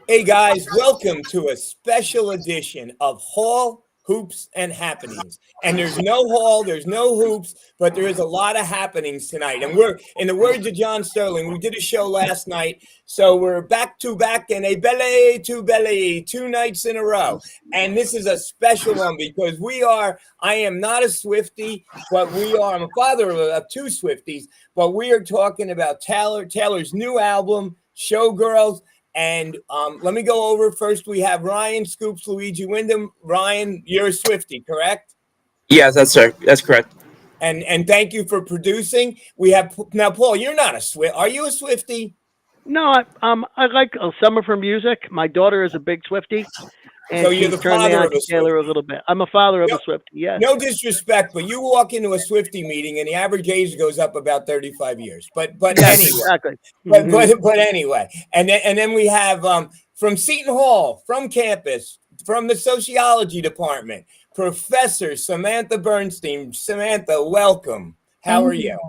Hey guys, welcome to a special edition of Hall, Hoops, and Happenings. And there's no hall, there's no hoops, but there is a lot of happenings tonight. And we're, in the words of John Sterling, we did a show last night, so we're back to back and a belle to belle, 2 nights in a row. And this is a special one because I am not a Swiftie, but I'm a father of two Swifties, but we are talking about Taylor's new album, Showgirls. And let me go over first. We have Ryan Scoops, Luigi Wyndham. Ryan, you're a Swiftie, correct? Yes, that's correct. And thank you for producing. We have now, Paul. You're not a Swift. Are you a Swiftie? No, I like some of her music. My daughter is a big Swiftie, So and you're she's the turned me father on of a to Taylor a Swiftie. little bit. I'm a father of No, a Swiftie, yes. no disrespect, but you walk into a Swiftie meeting and the average age goes up about 35 years. But Yes, anyway, exactly. but Hmm. but anyway, and then we have from Seton Hall, from campus, from the sociology department, Professor Samantha Bernstein. Samantha, welcome. How are Thank you? you.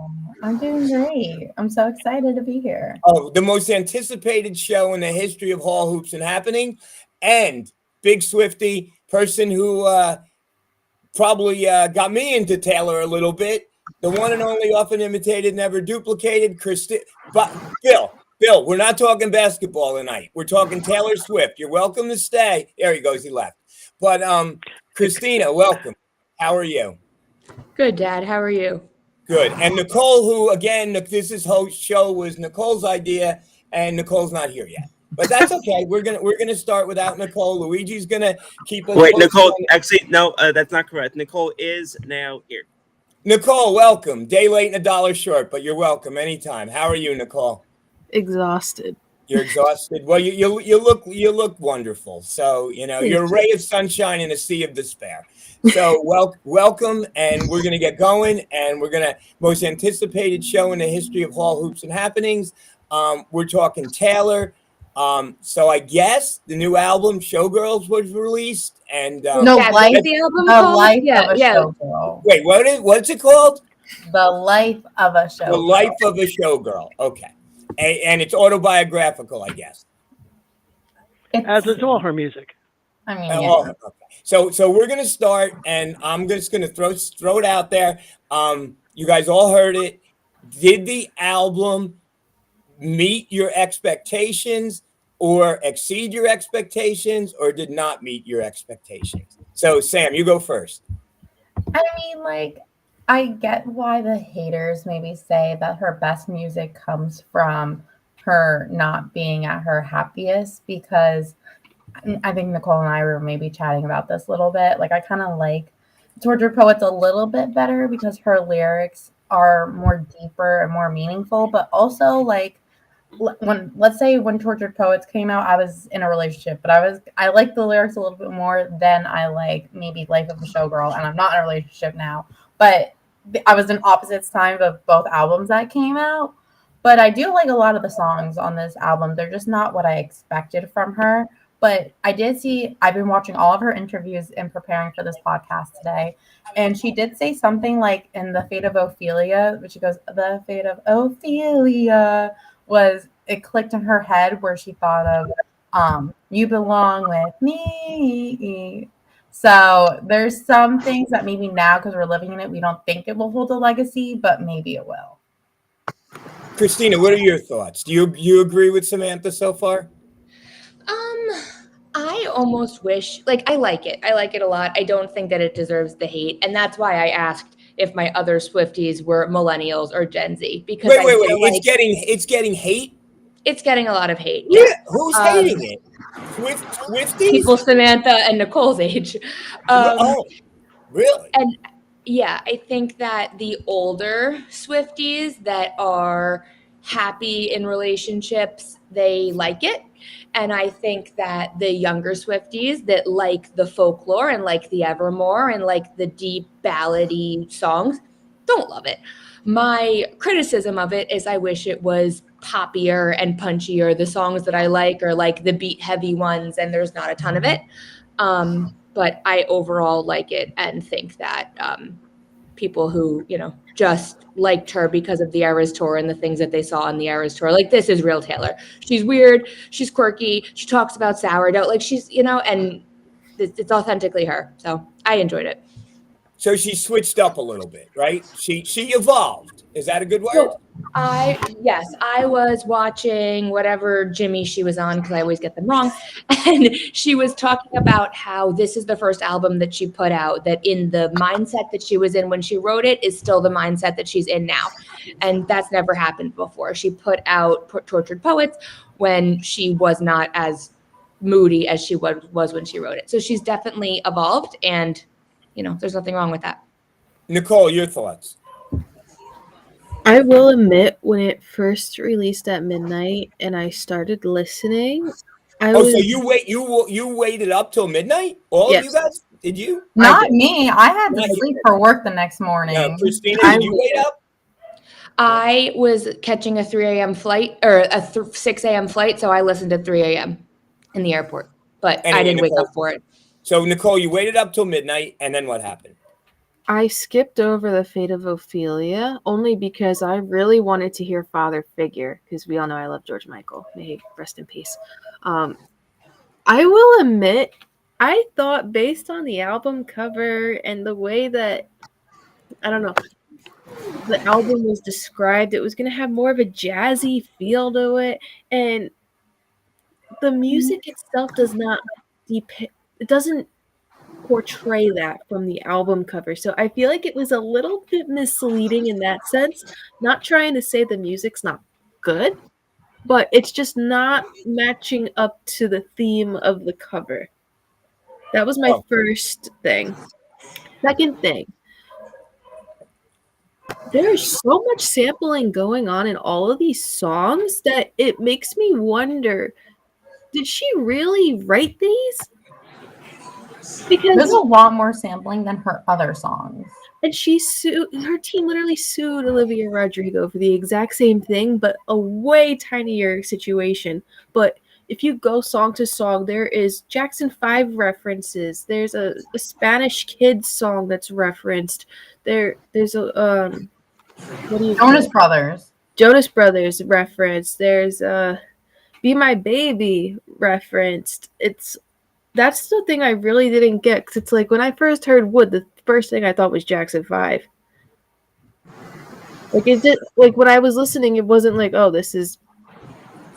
I'm doing great. I'm so excited to be here. Oh, the most anticipated show in the history of Hall Hoops and Happening, and big Swifty person who probably got me into Taylor a little bit. The one and only, often imitated, never duplicated, But Bill, we're not talking basketball tonight. We're talking Taylor Swift. You're welcome to stay. There he goes. He left. But Christina, welcome. How are you? Good, Dad. How are you? Good. And Nicole, who again, this host show was Nicole's idea, and Nicole's not here yet. But that's okay. We're gonna start without Nicole. Luigi's gonna keep us Wait, posted Nicole. on. Actually, no, that's not correct. Nicole is now here. Nicole, welcome. Day late and a dollar short, but you're welcome anytime. How are you, Nicole? Exhausted. You're exhausted. Well, you look wonderful. So you're a ray of sunshine in a sea of despair. So welcome, and we're gonna get going, and we're gonna most anticipated show in the history of Hall Hoops and Happenings. We're talking Taylor. So I guess the new album Showgirls was released, and No, Dad, life, what's the album the called? life Yeah, of a yeah. showgirl. wait, what's it called? The life of a The showgirl. Life of a Showgirl. Okay, and it's autobiographical, I guess. As It's, is all her music. I mean, Oh, yeah. okay. So we're gonna start, and I'm just gonna throw it out there. You guys all heard it. Did the album meet your expectations, or exceed your expectations, or did not meet your expectations? So Sam, you go first. I mean, like, I get why the haters maybe say that her best music comes from her not being at her happiest because I think Nicole and I were maybe chatting about this a little bit. Like, I kind of like Tortured Poets a little bit better because her lyrics are more deeper and more meaningful, but also, like, let's say when Tortured Poets came out, I was in a relationship, but I like the lyrics a little bit more than I like maybe Life of a Showgirl, and I'm not in a relationship now. But I was in opposites times of both albums that came out. But I do like a lot of the songs on this album. They're just not what I expected from her. But I've been watching all of her interviews and preparing for this podcast today. And she did say something like in The Fate of Ophelia, which she goes, The Fate of Ophelia was, it clicked in her head where she thought of You Belong With Me. So there's some things that maybe now, because we're living in it, we don't think it will hold a legacy, but maybe it will. Christina, what are your thoughts? Do you agree with Samantha so far? I almost wish, like, I like it. I like it a lot. I don't think that it deserves the hate, and that's why I asked if my other Swifties were millennials or Gen Z, because Wait, I wait, wait! feel like It's getting hate. it's getting a lot of hate. Yeah, Yeah, who's um, hating it? Swifties? people Samantha and Nicole's age. Oh, really? And yeah, I think that the older Swifties that are happy in relationships, they like it. And I think that the younger Swifties that like the folklore and like the Evermore and like the deep ballady songs don't love it. My criticism of it is I wish it was poppier and punchier. The songs that I like are like the beat heavy ones, and there's not a ton of it. But I overall like it and think that people who, just liked her because of the Eras Tour and the things that they saw on the Eras Tour. Like, this is real Taylor. She's weird. She's quirky. She talks about sourdough. Like, she's, and it's authentically her. So I enjoyed it. So she switched up a little bit, right? She evolved. Is that a good word? So I was watching whatever Jimmy she was on, because I always get them wrong. And she was talking about how this is the first album that she put out that in the mindset that she was in when she wrote it is still the mindset that she's in now. And that's never happened before. She put out Tortured Poets when she was not as moody as she was when she wrote it. So she's definitely evolved, and there's nothing wrong with that. Nicole, your thoughts? I will admit, when it first released at midnight and I started listening, So you waited up till midnight? All of you guys? Did you? Not me. I had to sleep for work the next morning. No, Christina, did you wait up? I was catching a 3 a.m. flight, or a 6 a.m. flight, so I listened at 3 a.m. in the airport, but I didn't wake up for it. So, Nicole, you waited up till midnight, and then what happened? I skipped over The Fate of Ophelia only because I really wanted to hear Father Figure, because we all know I love George Michael. May he rest in peace. I will admit, I thought based on the album cover and the way that, I don't know, the album was described, it was going to have more of a jazzy feel to it. And the music itself does not it doesn't portray that from the album cover. So I feel like it was a little bit misleading in that sense. Not trying to say the music's not good, but it's just not matching up to the theme of the cover. That was my first thing. Second thing, there's so much sampling going on in all of these songs that it makes me wonder, did she really write these? Because there's a lot more sampling than her other songs. And her team literally sued Olivia Rodrigo for the exact same thing, but a way tinier situation. But if you go song to song, there is Jackson 5 references. There's a Spanish Kids song that's referenced. There's a Jonas Brothers. Jonas Brothers reference. There's Be My Baby referenced. That's the thing I really didn't get, because it's like when I first heard Wood, the first thing I thought was Jackson 5. Like when I was listening, it wasn't like, oh, this is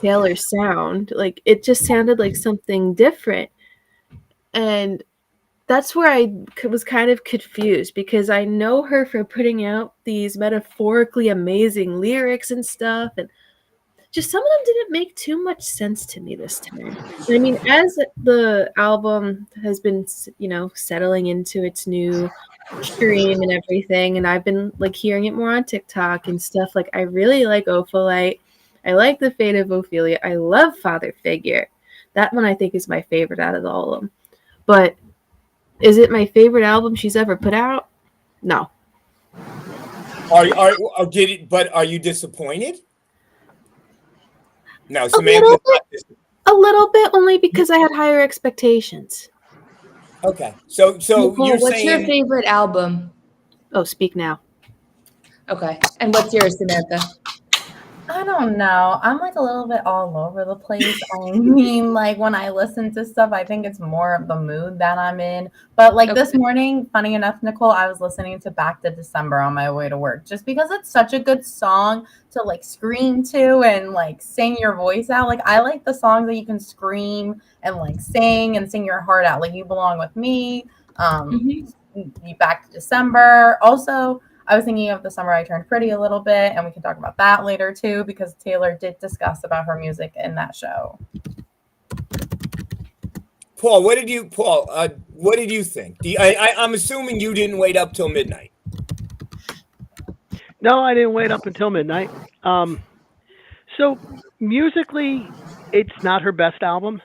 Taylor's sound. Like, it just sounded like something different. And that's where I was kind of confused, because I know her for putting out these metaphorically amazing lyrics and stuff, and just some of them didn't make too much sense to me this time. I mean, as the album has been, settling into its new stream and everything, and I've been like hearing it more on TikTok and stuff, like I really like Ophalite. I like The Fate of Ophelia. I love Father Figure. That one I think is my favorite out of all of them. But is it my favorite album she's ever put out? No. Are you disappointed? No, Samantha. A little bit, only because I had higher expectations. Okay, so Nicole, you're what's saying your favorite album? Oh, Speak Now. Okay, and what's yours, Samantha? I don't know. I'm like a little bit all over the place. I mean, like when I listen to stuff, I think it's more of the mood that I'm in. But like this morning, funny enough, Nicole, I was listening to Back to December on my way to work, just because it's such a good song to like scream to and like sing your voice out. Like I like the songs that you can scream and like sing your heart out. Like You Belong With Me, Back to December. Also, I was thinking of The Summer I Turned Pretty a little bit, and we can talk about that later too, because Taylor did discuss about her music in that show. Paul, what did you think? I'm assuming you didn't wait up till midnight. No, I didn't wait up until midnight. So musically, it's not her best album.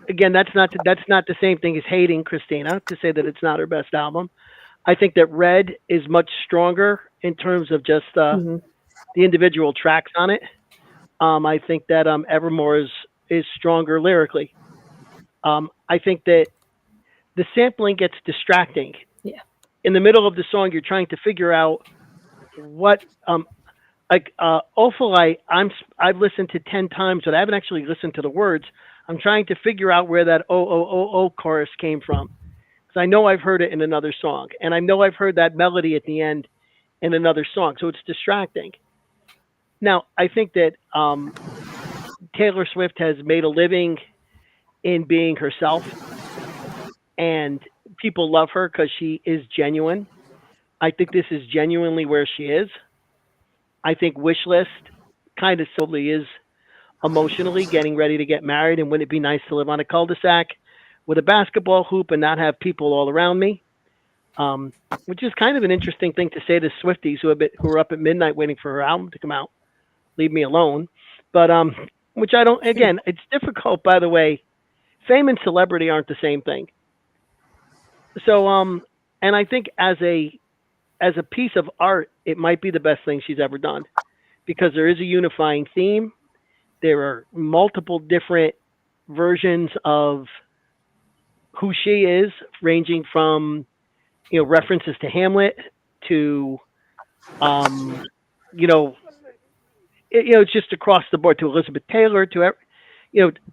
Again, that's not the same thing as hating Christina to say that it's not her best album. I think that Red is much stronger in terms of just the individual tracks on it. I think that Evermore is stronger lyrically. I think that the sampling gets distracting. Yeah. in the middle of the song, you're trying to figure out what like Ophalite. I've listened to 10 times, but I haven't actually listened to the words. I'm trying to figure out where that O chorus came from, because I know I've heard it in another song, and I know I've heard that melody at the end in another song, so it's distracting. Now, I think that Taylor Swift has made a living in being herself, and people love her because she is genuine. I think this is genuinely where she is. I think Wish List kind of solely is emotionally getting ready to get married, and wouldn't it be nice to live on a cul-de-sac with a basketball hoop and not have people all around me? Which is kind of an interesting thing to say to Swifties who are up at midnight waiting for her album to come out. Leave me alone. But which I don't. Again, it's difficult. By the way, fame and celebrity aren't the same thing. So and I think as a piece of art, it might be the best thing she's ever done, because there is a unifying theme. There are multiple different versions of who she is, ranging from references to Hamlet to it's just across the board, to Elizabeth Taylor, to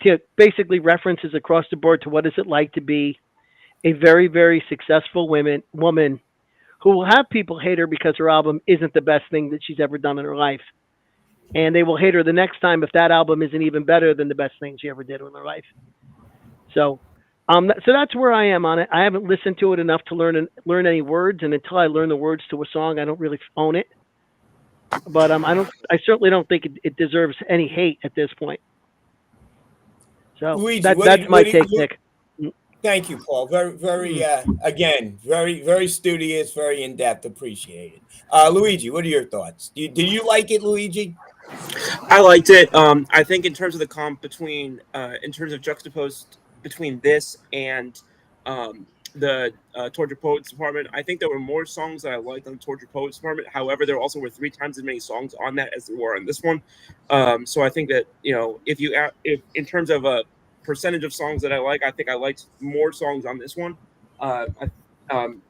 to basically references across the board to what is it like to be a very, very successful woman who will have people hate her because her album isn't the best thing that she's ever done in her life. And they will hate her the next time if that album isn't even better than the best thing she ever did in her life. So that's where I am on it. I haven't listened to it enough to learn any words, and until I learn the words to a song, I don't really own it. But I certainly don't think it deserves any hate at this point. So Luigi, that's my take, Nick. Thank you, Paul. Very, very, again, very, very studious, very in-depth. Appreciate it. Luigi, what are your thoughts? Do you like it, Luigi? I liked it. I think in terms of the comp between, in terms of juxtaposed between this and the Tortured Poets Department, I think there were more songs that I liked on the Tortured Poets Department. However, there also were 3 times as many songs on that as there were on this one. So I think that if in terms of a percentage of songs that I like, I think I liked more songs on this one.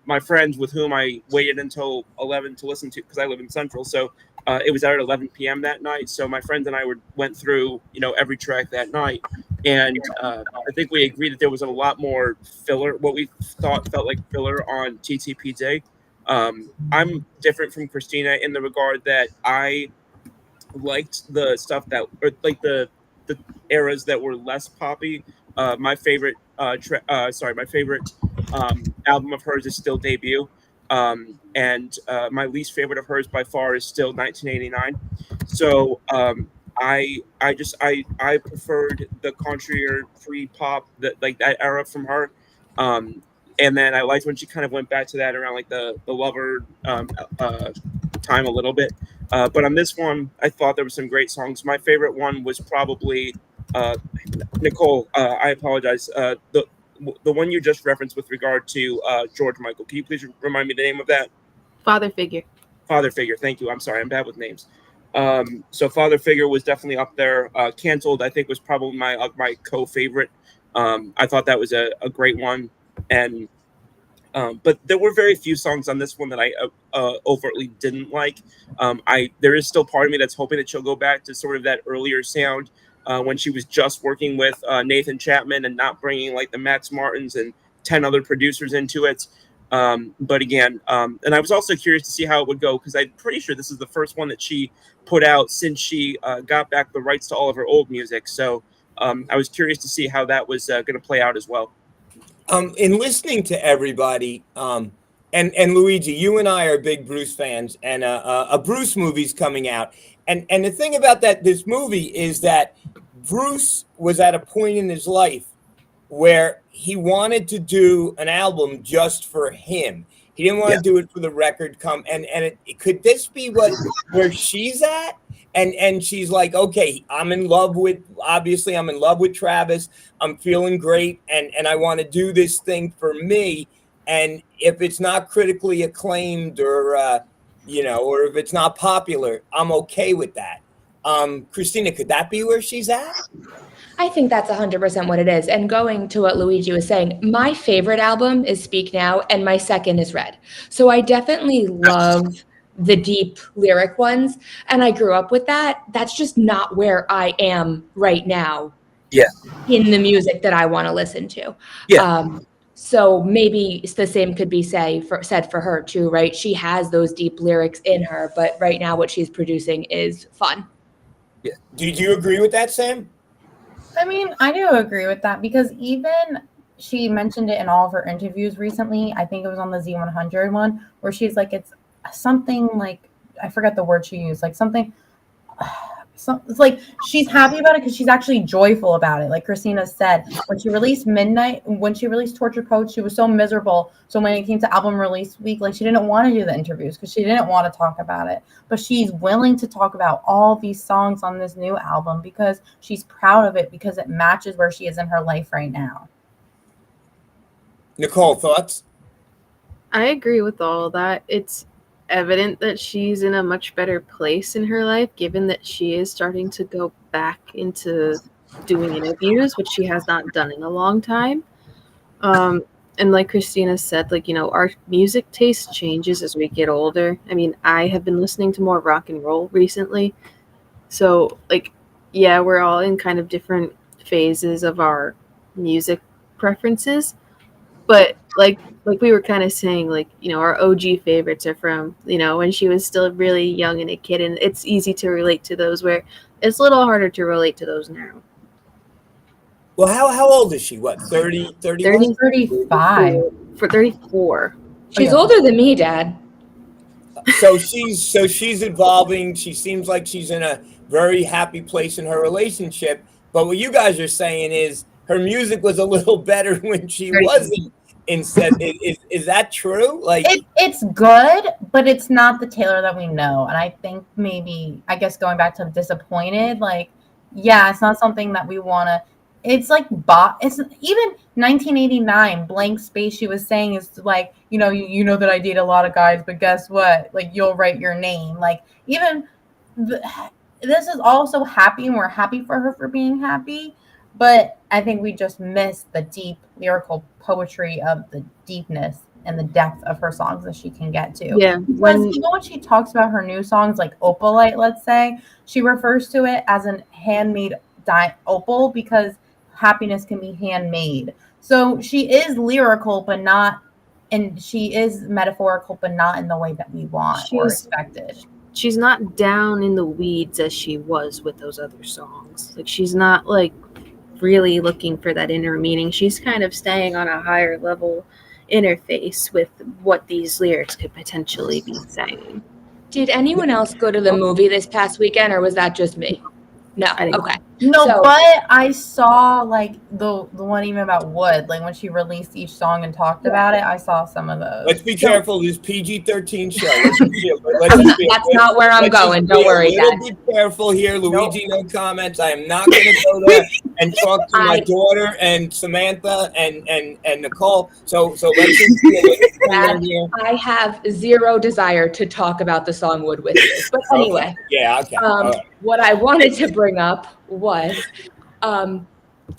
My friends with whom I waited until 11 to listen to, because I live in Central, so it was out at 11 p.m. that night. So my friends and I went through every track that night, and I think we agreed that there was a lot more filler, what we felt like filler on TTPJ. I'm different from Christina in the regard that I liked the stuff that, or like the eras that were less poppy. My favorite my favorite album of hers is still Debut. And my least favorite of hers by far is still 1989. So I preferred the country free pop, that era from her. And then I liked when she kind of went back to that around like the Lover time a little bit. But on this one, I thought there were some great songs. My favorite one was probably Nicole. I apologize. The one you just referenced with regard to George Michael. Can you please remind me the name of that? Father Figure. Father Figure. Thank you. I'm sorry. I'm bad with names. So Father Figure was definitely up there. Canceled, I think, was probably my co-favorite. I thought that was a great one. And but there were very few songs on this one that I overtly didn't like. There is still part of me that's hoping that she'll go back to sort of that earlier sound when she was just working with Nathan Chapman and not bringing like the Max Martins and 10 other producers into it. But again, and I was also curious to see how it would go, because I'm pretty sure this is the first one that she put out since she got back the rights to all of her old music. So I was curious to see how that was going to play out as well. In listening to everybody, and Luigi, you and I are big Bruce fans, and a Bruce movie's coming out. And the thing about this movie is that Bruce was at a point in his life where he wanted to do an album just for him. He didn't want to do it for the record could this be where she's at? And she's like, okay, I'm in love with Travis. I'm feeling great. And I want to do this thing for me. And if it's not critically acclaimed or if it's not popular, I'm okay with that. Christina, could that be where she's at? I think that's 100% what it is. And going to what Luigi was saying, my favorite album is Speak Now, and my second is Red. So I definitely love the deep lyric ones, and I grew up with that. That's just not where I am right now. Yeah. In the music that I want to listen to. Yeah. So maybe the same could be said for her too, right? She has those deep lyrics in her, but right now what she's producing is fun. Yeah. Did you agree with that, Sam? I mean, I do agree with that because even she mentioned it in all of her interviews recently. I think it was on the Z100 one where she's like, it's something like, I forget the word she used, like something. So it's like she's happy about it because she's actually joyful about it. Like Christina said, when she released Torture Poets, she was so miserable. So when it came to album release week, like she didn't want to do the interviews because she didn't want to talk about it. But she's willing to talk about all these songs on this new album because she's proud of it because it matches where she is in her life right now. Nicole, thoughts? I agree with all of that. It's evident that she's in a much better place in her life, given that she is starting to go back into doing interviews, which she has not done in a long time. And like Christina said, like, our music taste changes as we get older. I mean, I have been listening to more rock and roll recently. So, like, yeah, we're all in kind of different phases of our music preferences. But like we were kind of saying, like, our OG favorites are from, when she was still really young and a kid, and it's easy to relate to those, where it's a little harder to relate to those now. Well, how old is she? What, 30, 31? 35. For 34. She's older than me, Dad. So she's evolving. She seems like she's in a very happy place in her relationship. But what you guys are saying is her music was a little better when she wasn't. Instead, is that true? Like it's good, but it's not the Taylor that we know. And I think maybe, I guess going back to disappointed, like, yeah, it's not something that we want to. It's like it's even 1989 blank space. She was saying is like, you know that I date a lot of guys, but guess what? Like, you'll write your name. Like, even this is also happy, and we're happy for her for being happy. But I think we just miss the deep lyrical poetry of the deepness and the depth of her songs that she can get to. Yeah. Because even when she talks about her new songs, like Opalite, let's say, she refers to it as an handmade opal because happiness can be handmade. So she is lyrical, but not, and she is metaphorical, but not in the way that we want or expected. She's not down in the weeds as she was with those other songs. Like, she's not like really looking for that inner meaning. She's kind of staying on a higher level interface with what these lyrics could potentially be saying. Did anyone else go to the movie this past weekend, or was that just me? No. Okay. No, but I saw like the one even about Wood, like when she released each song and talked about it. I saw some of those. Let's be careful. This PG-13 show. That's not where I'm going. Don't worry, Dad. Be careful here, Luigi. No comments. I am not going to go there and talk to my daughter and Samantha and Nicole. So let's just Dad, I have zero desire to talk about the song Wood with you. But anyway. Okay. Yeah. Okay. All right. What I wanted to bring up was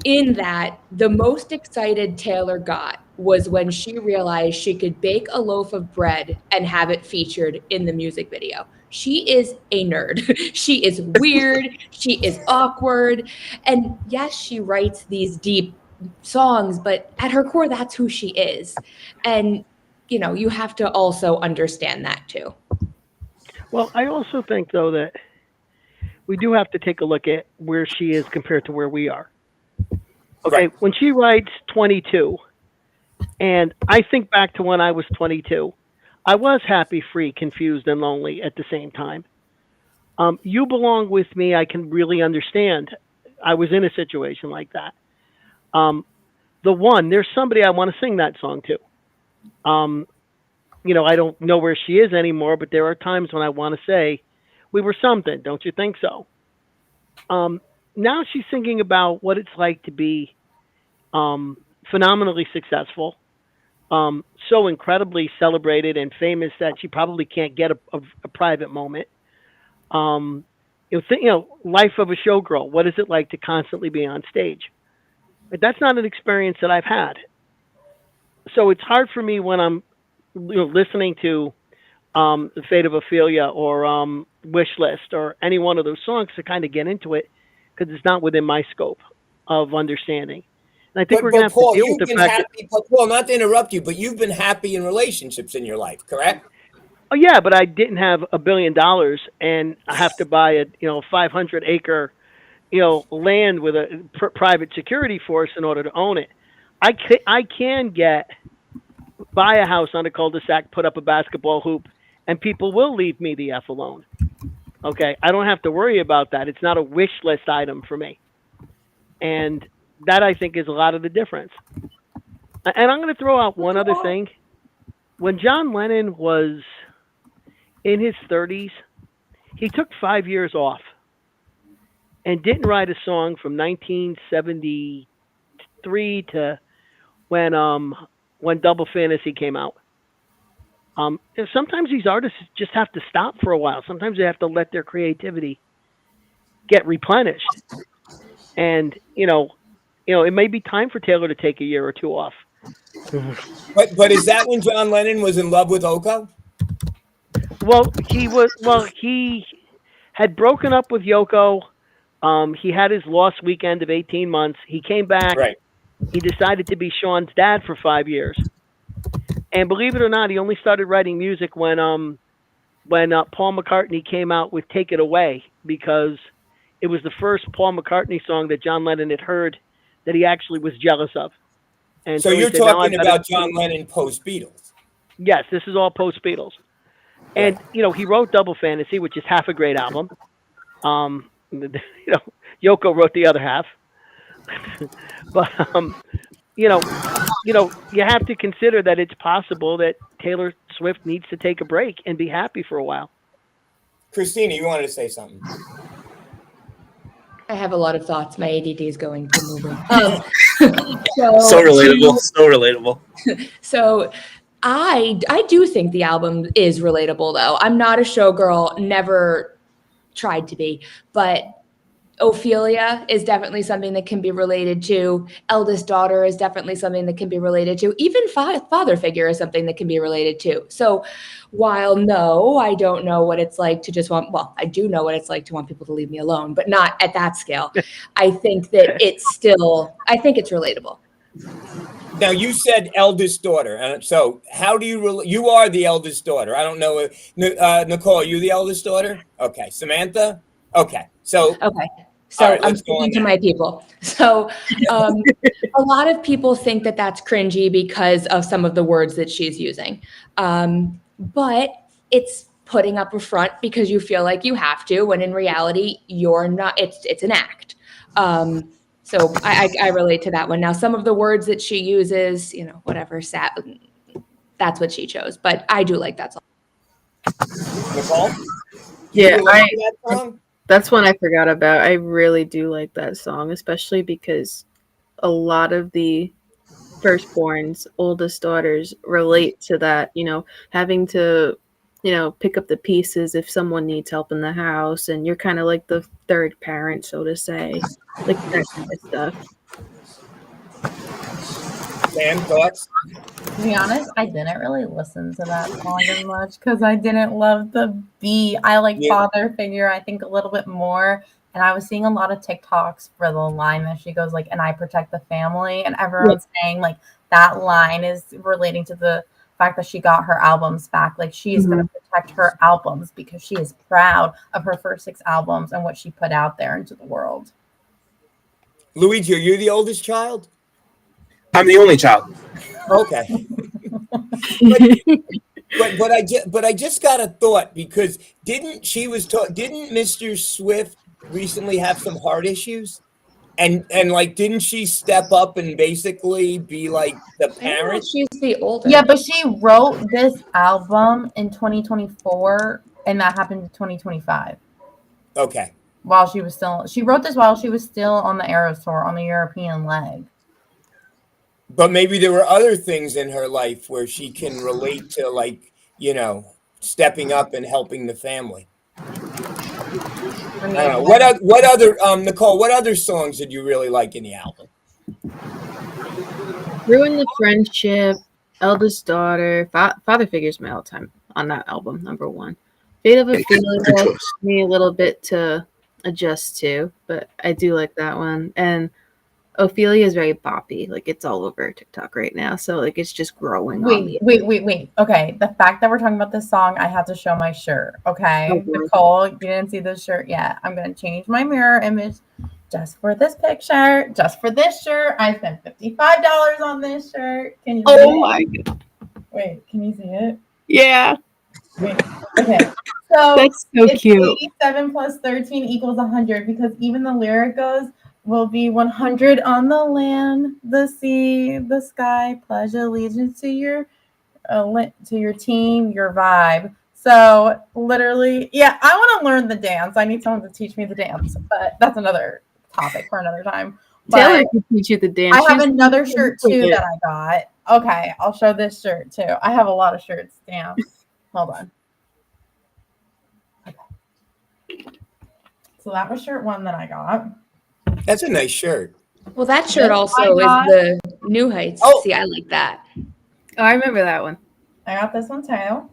in that the most excited Taylor got was when she realized she could bake a loaf of bread and have it featured in the music video. She is a nerd. She is weird. She is awkward. And yes, she writes these deep songs, but at her core, that's who she is. And, you have to also understand that too. Well, I also think, though, that we do have to take a look at where she is compared to where we are. Okay, right. When she writes 22, and I think back to when I was 22, I was happy, free, confused, and lonely at the same time. You Belong With Me, I can really understand. I was in a situation like that. There's somebody I want to sing that song to. I don't know where she is anymore, but there are times when I want to say, we were something, don't you think so? Now she's thinking about what it's like to be phenomenally successful, so incredibly celebrated and famous that she probably can't get a private moment. life of a showgirl. What is it like to constantly be on stage? But that's not an experience that I've had. So it's hard for me when I'm listening to The Fate of Ophelia or Wish List or any one of those songs to kind of get into it because it's not within my scope of understanding. And I think we're going to have to Paul, deal with you've the been fact that, happy. Paul, not to interrupt you, but you've been happy in relationships in your life, correct? oh yeah, but I didn't have $1 billion and I have to buy a 500-acre land with a private security force in order to own it. I can buy a house on a cul-de-sac, put up a basketball hoop, and people will leave me the F alone. Okay, I don't have to worry about that. It's not a wish list item for me, and that I think is a lot of the difference. And I'm going to throw out one other thing. When John Lennon was in his 30s, he took 5 years off and didn't write a song from 1973 to when Double Fantasy came out. Sometimes these artists just have to stop for a while. Sometimes they have to let their creativity get replenished. And it may be time for Taylor to take a year or two off. But is that when John Lennon was in love with Oko? He had broken up with Yoko. He had his lost weekend of 18 months. He came back. Right. He decided to be Sean's dad for 5 years. And believe it or not, he only started writing music when Paul McCartney came out with "Take It Away" because it was the first Paul McCartney song that John Lennon had heard that he actually was jealous of. And so he you're said, talking about John Lennon post Beatles. Yes, this is all post Beatles. And he wrote Double Fantasy, which is half a great album. Yoko wrote the other half. But you have to consider that it's possible that Taylor Swift needs to take a break and be happy for a while. Christina, you wanted to say something. I have a lot of thoughts. My ADD is going to moving. So relatable. So relatable. So I do think the album is relatable, though. I'm not a showgirl, never tried to be, but Ophelia is definitely something that can be related to. Eldest daughter is definitely something that can be related to. Even father figure is something that can be related to. So while no, I don't know what it's like to just I do know what it's like to want people to leave me alone, but not at that scale. I think that I think it's relatable. Now, you said eldest daughter. So how do you are the eldest daughter. I don't know. Nicole, are you the eldest daughter? Okay. Samantha? Okay. So right, I'm speaking to my people. So a lot of people think that that's cringy because of some of the words that she's using. But it's putting up a front because you feel like you have to, when in reality, you're not. It's an act. So I relate to that one. Now, some of the words that she uses, whatever, that's what she chose. But I do like that song. Nicole? Yeah, that song? That's one I forgot about. I really do like that song, especially because a lot of the firstborns, oldest daughters relate to that, having to, pick up the pieces if someone needs help in the house, and you're kind of like the third parent, so to say, like that kind of stuff. Sam, thoughts? To be honest, I didn't really listen to that song as much because I didn't love the beat. I like Father Figure, I think, a little bit more. And I was seeing a lot of TikToks for the line that she goes like, "And I protect the family," and everyone's saying like that line is relating to the fact that she got her albums back. Like she is going to protect her albums because she is proud of her first 6 albums and what she put out there into the world. Luigi, are you the oldest child? I'm the only child. Okay. but I just got a thought, because didn't Mr. Swift recently have some heart issues? And like, didn't she step up and basically be like the parent? She's the older. Yeah, but she wrote this album in 2024, and that happened in 2025. Okay. She wrote this while she was still on the Eras tour on the European leg. But maybe there were other things in her life where she can relate to, like, stepping up and helping the family. For me, I don't know. What other Nicole? What other songs did you really like in the album? Ruin the Friendship, Eldest Daughter, Father Figure's my all time on that album, number one. Fate of Ophelia took me a little bit to adjust to, but I do like that one. And Ophelia is very boppy, like it's all over TikTok right now, so like it's just growing on me. Wait. Okay, the fact that we're talking about this song, I have to show my shirt. Okay, Oh, boy. Nicole, you didn't see this shirt yet. I'm gonna change my mirror image just for this picture, just for this shirt. I spent $55 on this shirt. Can you? Oh see my it? god! Wait, can you see it? Yeah, Wait. Okay. So that's so it's cute. 87 plus 13 equals 100 because even the lyric goes will be 100 on the land, the sea, the sky, pledge allegiance to your team, your vibe. So literally, yeah, I want to learn the dance. I need someone to teach me the dance, but that's another topic for another time. Taylor But can teach you the dance. I have She's another really shirt good too at that I got. Okay, I'll show this shirt too. I have a lot of shirts. Damn. Hold on. Okay. So that was shirt one that I got. That's a nice shirt. Well, that shirt This also I is got. the New Heights. Oh. See, I like that. Oh, I remember that one. I got this one too.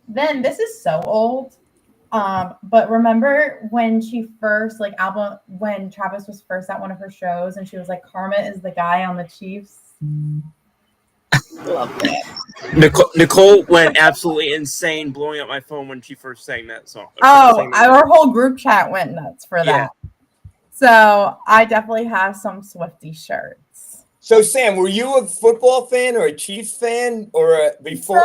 Then this is so old. But remember when she first when Travis was first at one of her shows and she was like, Karma is the guy on the Chiefs. Love that. Nicole went absolutely insane, blowing up my phone when she first sang that song. Our whole group chat went nuts for that. So I definitely have some Swiftie shirts. So Sam, were you a football fan or a Chiefs fan or before?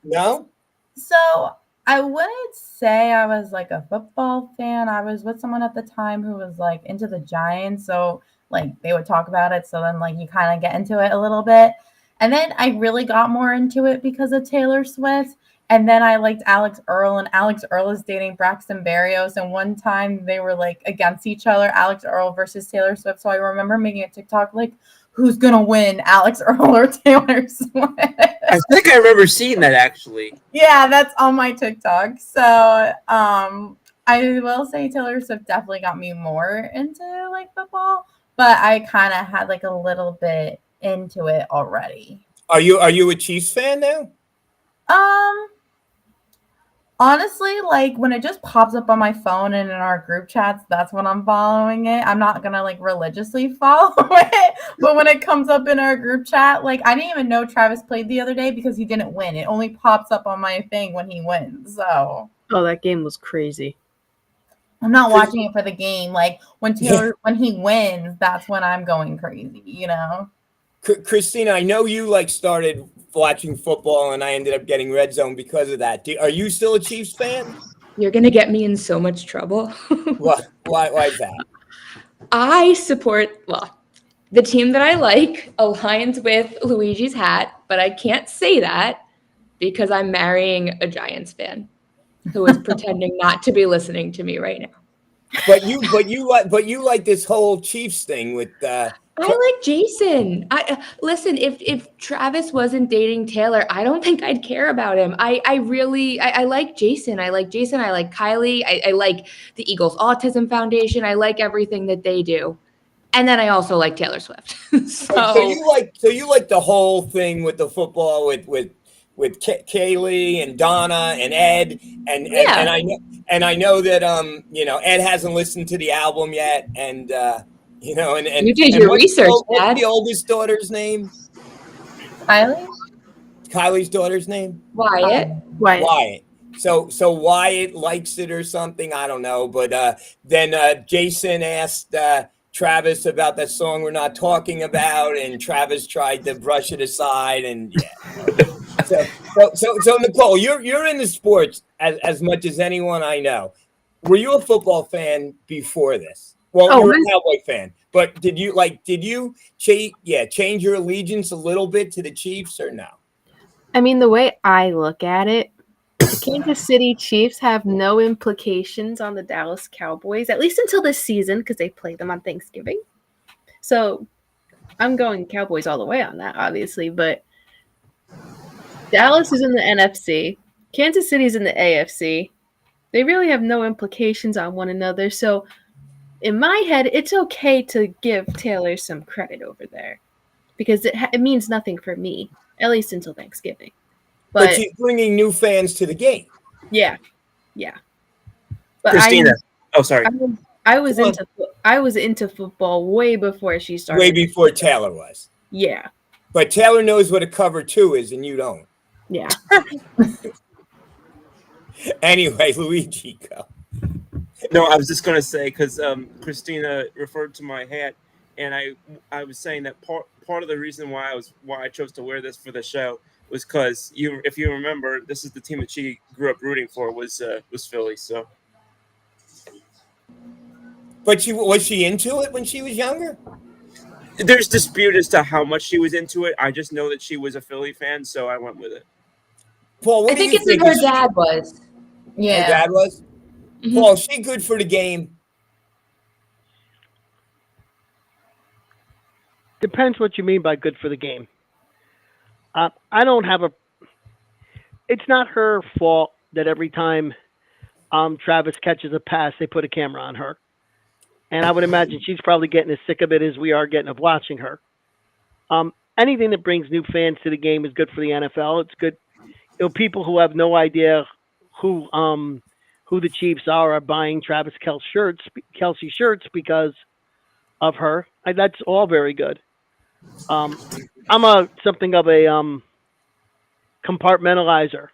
No. So I wouldn't say I was like a football fan. I was with someone at the time who was like into the Giants. So like they would talk about it. So then like you kind of get into it a little bit. And then I really got more into it because of Taylor Swift. And then I liked Alex Earl, and Alex Earl is dating Braxton Berrios. And one time they were like against each other, Alex Earl versus Taylor Swift. So I remember making a TikTok like, who's going to win, Alex Earl or Taylor Swift? I think I remember seeing that actually. Yeah, that's on my TikTok. So I will say Taylor Swift definitely got me more into like football, but I kind of had like a little bit into it already. Are you a Chiefs fan now? Honestly, like when it just pops up on my phone and in our group chats, that's when I'm following it. I'm not gonna like religiously follow it, but when it comes up in our group chat, like I didn't even know Travis played the other day because he didn't win. It only pops up on my thing when he wins. So Oh, that game was crazy. I'm not watching it for the game. Like when when he wins, that's when I'm going crazy, you know? Christina, I know you like started watching football and I ended up getting Red Zone because of that. Are you still a Chiefs fan? You're going to get me in so much trouble. Why is that? I support, the team that I like aligns with Luigi's hat, but I can't say that because I'm marrying a Giants fan who is pretending not to be listening to me right now. But you like this whole Chiefs thing with I like Jason. Listen, if Travis wasn't dating Taylor, I don't think I'd care about him. I like Jason. I like Jason. I like Kylie. I like the Eagles Autism Foundation. I like everything that they do. And then I also like Taylor Swift. so you like the whole thing with the football with Kaylee and Donna and Ed and I know that Ed hasn't listened to the album yet and and you did your research. What's the oldest daughter's name? Kylie? Kylie's daughter's name? Wyatt. So Wyatt likes it or something. I don't know. But then Jason asked Travis about that song we're not talking about, and Travis tried to brush it aside. And yeah. So Nicole, you're into sports as much as anyone I know. Were you a football fan before this? Well, you're a Cowboy fan, but did you change your allegiance a little bit to the Chiefs or no? I mean, the way I look at it, the Kansas City Chiefs have no implications on the Dallas Cowboys, at least until this season, because they play them on Thanksgiving. So I'm going Cowboys all the way on that, obviously, but Dallas is in the NFC. Kansas City's in the AFC. They really have no implications on one another. So in my head, it's okay to give Taylor some credit over there because it means nothing for me, at least until Thanksgiving. But she's bringing new fans to the game. Yeah, yeah. But Christina. Oh, sorry. I was into football way before she started. Way before Taylor was. Yeah. But Taylor knows what a cover 2 is, and you don't. Yeah. Anyway, Luigi, go. No, I was just gonna say because Christina referred to my hat, and I was saying that part of the reason why I chose to wear this for the show was because if you remember, this is the team that she grew up rooting for was Philly. So. But was she into it when she was younger? There's dispute as to how much she was into it. I just know that she was a Philly fan, so I went with it. Paul, I think it's like her dad was. Yeah. Her dad was? Mm-hmm. Paul, is she good for the game? Depends what you mean by good for the game. I don't have it's not her fault that every time Travis catches a pass, they put a camera on her. And I would imagine she's probably getting as sick of it as we are getting of watching her. Anything that brings new fans to the game is good for the NFL. It's good. People who have no idea who the Chiefs are buying Travis Kelce shirts because of her. That's all very good. I'm something of a compartmentalizer.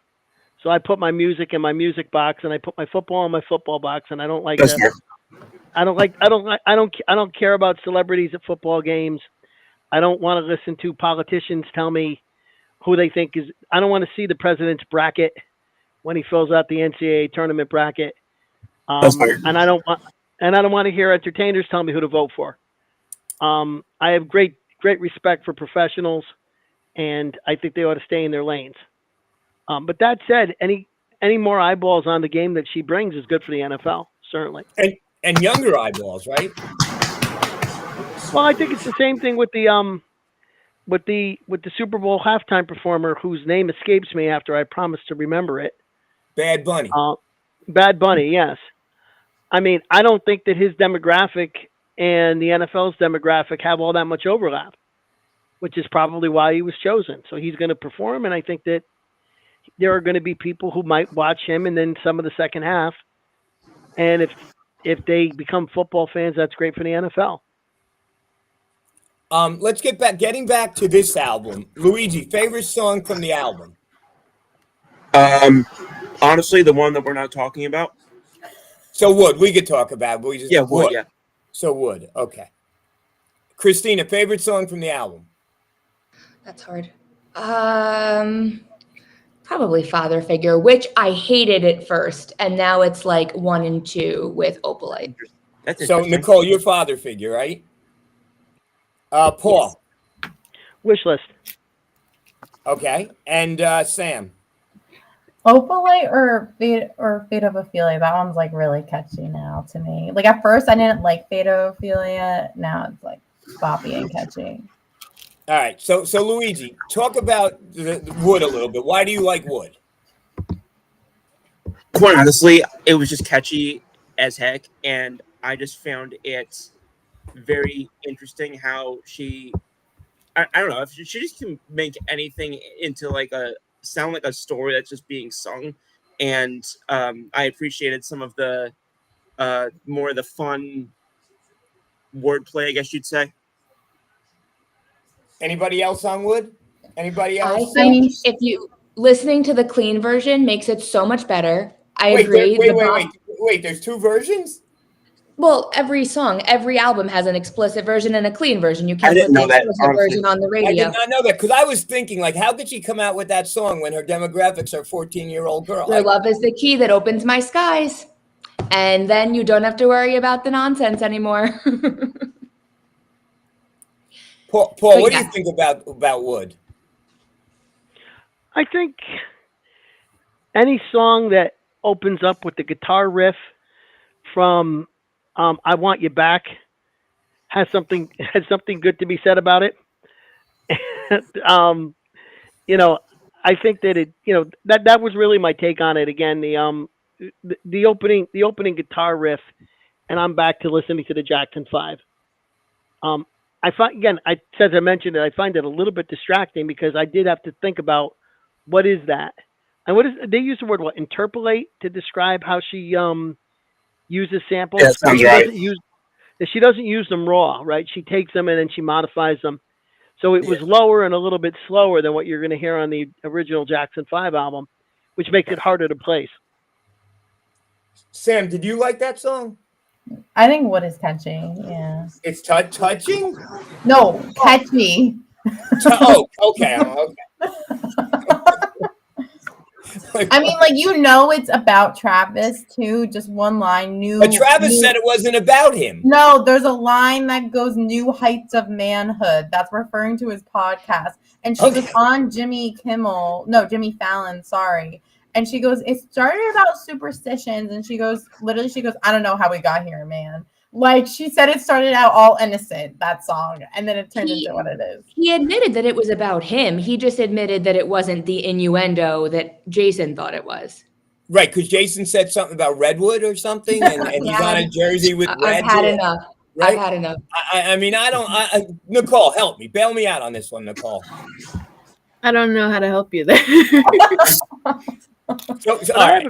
So I put my music in my music box, and I put my football in my football box, and I don't like that. I don't care about celebrities at football games. I don't want to listen to politicians tell me who they think is. I don't want to see the president's bracket when he fills out the NCAA tournament bracket. And I don't want to hear entertainers tell me who to vote for. I have great respect for professionals, and I think they ought to stay in their lanes. But that said, any more eyeballs on the game that she brings is good for the NFL, certainly. And younger eyeballs, right? Well, I think it's the same thing with the Super Bowl halftime performer whose name escapes me after I promised to remember it. Bad Bunny. Bad Bunny, yes. I mean, I don't think that his demographic and the NFL's demographic have all that much overlap, which is probably why he was chosen. So he's going to perform, and I think that there are going to be people who might watch him and then some of the second half. And if they become football fans, that's great for the NFL. Let's getting back to this album. Luigi, favorite song from the album? Honestly, the one that we're not talking about. So Wood, we could talk about, but we just Wood, yeah. So Wood, okay. Christina, favorite song from the album? That's hard. Probably Father Figure, which I hated at first, and now it's like 1 and 2 with Opalite. So Nicole, your Father Figure, right? Paul. Yes. Wish list. Okay, and Sam. Opalite or Fate of Ophelia. That one's like really catchy now to me. Like at first I didn't like Fate of Ophelia. Now it's like boppy and catchy. All right, so Luigi, talk about the Wood a little bit. Why do you like Wood? Quite honestly, it was just catchy as heck, and I just found it very interesting how I don't know, if she just can make anything into sound like a story that's just being sung, and I appreciated some of the more of the fun wordplay, I guess you'd say. Anybody else on Wood? Anybody else? I think if you listening to the clean version makes it so much better. I agree. Wait, there's 2 versions? Well, every song, every album has an explicit version and a clean version. You can't put the explicit version on the radio. I did not know that, because I was thinking, like, how could she come out with that song when her demographics are 14-year-old girl? Your love is the key that opens my skies. And then you don't have to worry about the nonsense anymore. Paul, what do you think about Wood? I think any song that opens up with the guitar riff from I Want You Back has something good to be said about it. I think that that was really my take on it. Again, the opening guitar riff, and I'm back to listening to the Jackson Five. Um, I find again, as I mentioned it, I find it a little bit distracting because I did have to think about what is that, and what is they use the word what interpolate to describe how she uses samples. Yeah, sounds She right. doesn't use them raw, right? She takes them and then she modifies them. So it was lower and a little bit slower than what you're going to hear on the original Jackson 5 album, which makes it harder to place. Sam, did you like that song? I think what is catchy, yeah. It's touching? No, catchy. Oh, okay. I mean, like, it's about Travis too. Just one line, But Travis said it wasn't about him. No, there's a line that goes "New Heights of Manhood." That's referring to his podcast, and she was on Jimmy Fallon. Sorry, and she goes, "It started about superstitions," and she goes, "I don't know how we got here, man." Like she said, it started out all innocent, that song, and then it turned into what it is. He admitted that it was about him. He just admitted that it wasn't the innuendo that Jason thought it was. Right, because Jason said something about Redwood or something, and he's on a jersey with red. I've had enough. Right? I've had enough. I mean, Nicole, help me. Bail me out on this one, Nicole. I don't know how to help you there. So all right,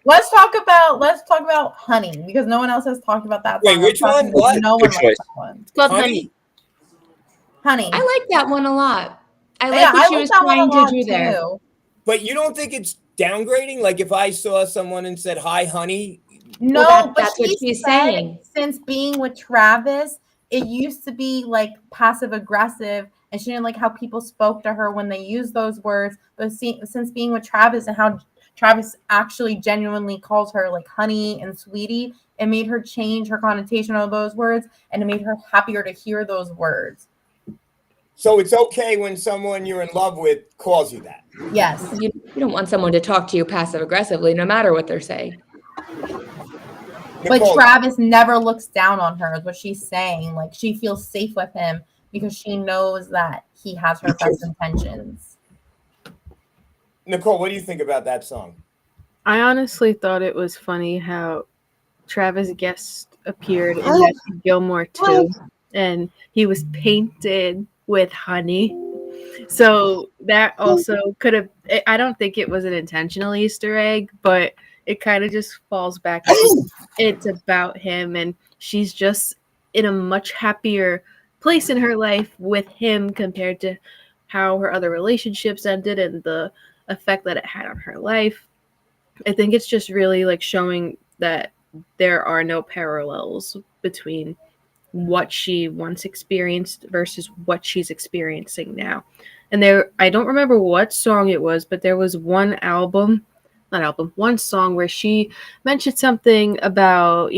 let's talk about Honey, because no one else has talked about that song. Wait, which one? What? No one likes that one. It's called Honey. Honey. I like that one a lot. I like what she was trying to do there. But you don't think it's downgrading? Like if I saw someone and said, "Hi, honey." No, but that's what she's saying. Since being with Travis, it used to be like passive aggressive, and she didn't like how people spoke to her when they used those words. But since being with Travis and how Travis actually genuinely calls her like honey and sweetie, it made her change her connotation of those words, and it made her happier to hear those words. So it's okay when someone you're in love with calls you that? Yes. You don't want someone to talk to you passive aggressively, no matter what they're saying. But Travis never looks down on her, is what she's saying. Like she feels safe with him because she knows that he has her best intentions. Nicole, what do you think about that song? I honestly thought it was funny how Travis guest appeared in Happy Gilmore too, and he was painted with honey. So that also could have, I don't think it was an intentional Easter egg, but it kind of just falls back. It's about him, and she's just in a much happier place in her life with him compared to how her other relationships ended and the effect that it had on her life. I think it's just really like showing that there are no parallels between what she once experienced versus what she's experiencing now. And I don't remember what song it was, but there was one song where she mentioned something about,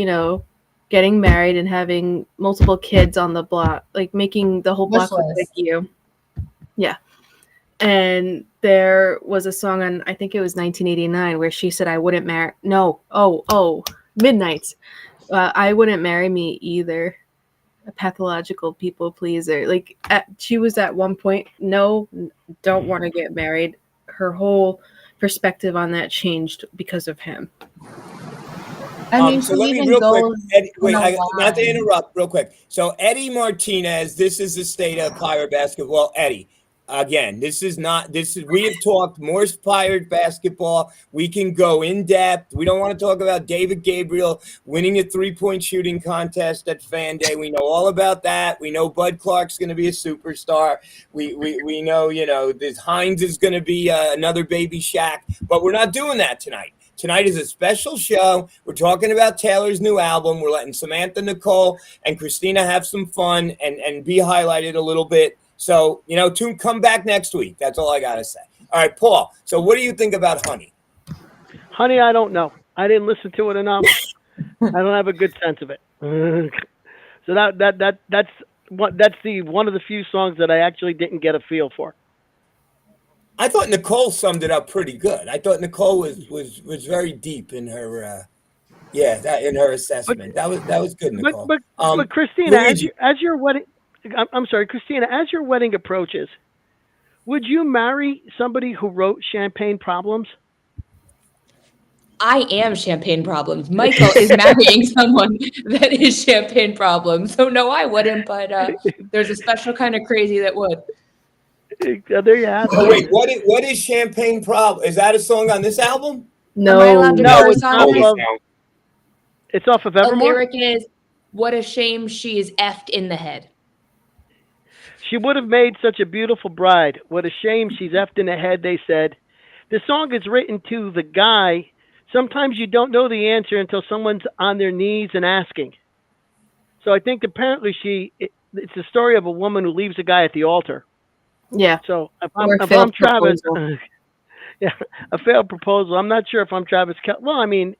getting married and having multiple kids on the block, like making the whole block look like you. Yeah. And there was a song on, I think it was 1989, where she said, I wouldn't marry. No. Oh, Midnights. I wouldn't marry me either. A pathological people pleaser. Like she was at one point, no, don't want to get married. Her whole perspective on that changed because of him. I mean, so let me real quick, Eddie, not to interrupt, real quick. So Eddie Martinez, this is the state of Pirate basketball. Eddie, again, we have talked more Pirate basketball. We can go in depth. We don't want to talk about David Gabriel winning a 3-point shooting contest at Fan Day. We know all about that. We know Bud Clark's going to be a superstar. We know, this Hines is going to be another baby Shaq, but we're not doing that tonight. Tonight is a special show. We're talking about Taylor's new album. We're letting Samantha, Nicole, and Christina have some fun and be highlighted a little bit. So, come back next week. That's all I got to say. All right, Paul. So what do you think about Honey? Honey, I don't know. I didn't listen to it enough. I don't have a good sense of it. So that's one of the few songs that I actually didn't get a feel for. I thought Nicole summed it up pretty good. I thought Nicole was very deep in her in her assessment. That was good, Nicole. But Christina, as your wedding, I'm sorry, Christina, as your wedding approaches, would you marry somebody who wrote Champagne Problems? I am champagne problems. Michael is marrying someone that is champagne problems. So no, I wouldn't, but there's a special kind of crazy that would. There you have Oh it. wait, what is Champagne Problem? Is that a song on this album? Am I No, allowed to No, curse it's on off this? of. It's off of A Evermore. lyric is, "What a shame she is effed in the head." She would have made such a beautiful bride. What a shame she's effed in the head, they said. The song is written to the guy. Sometimes you don't know the answer until someone's on their knees and asking. So I think apparently it's a story of a woman who leaves a guy at the altar. yeah, So or if I'm failed Travis, proposal. yeah, a failed proposal. I'm not sure if I'm Travis. Well, I mean,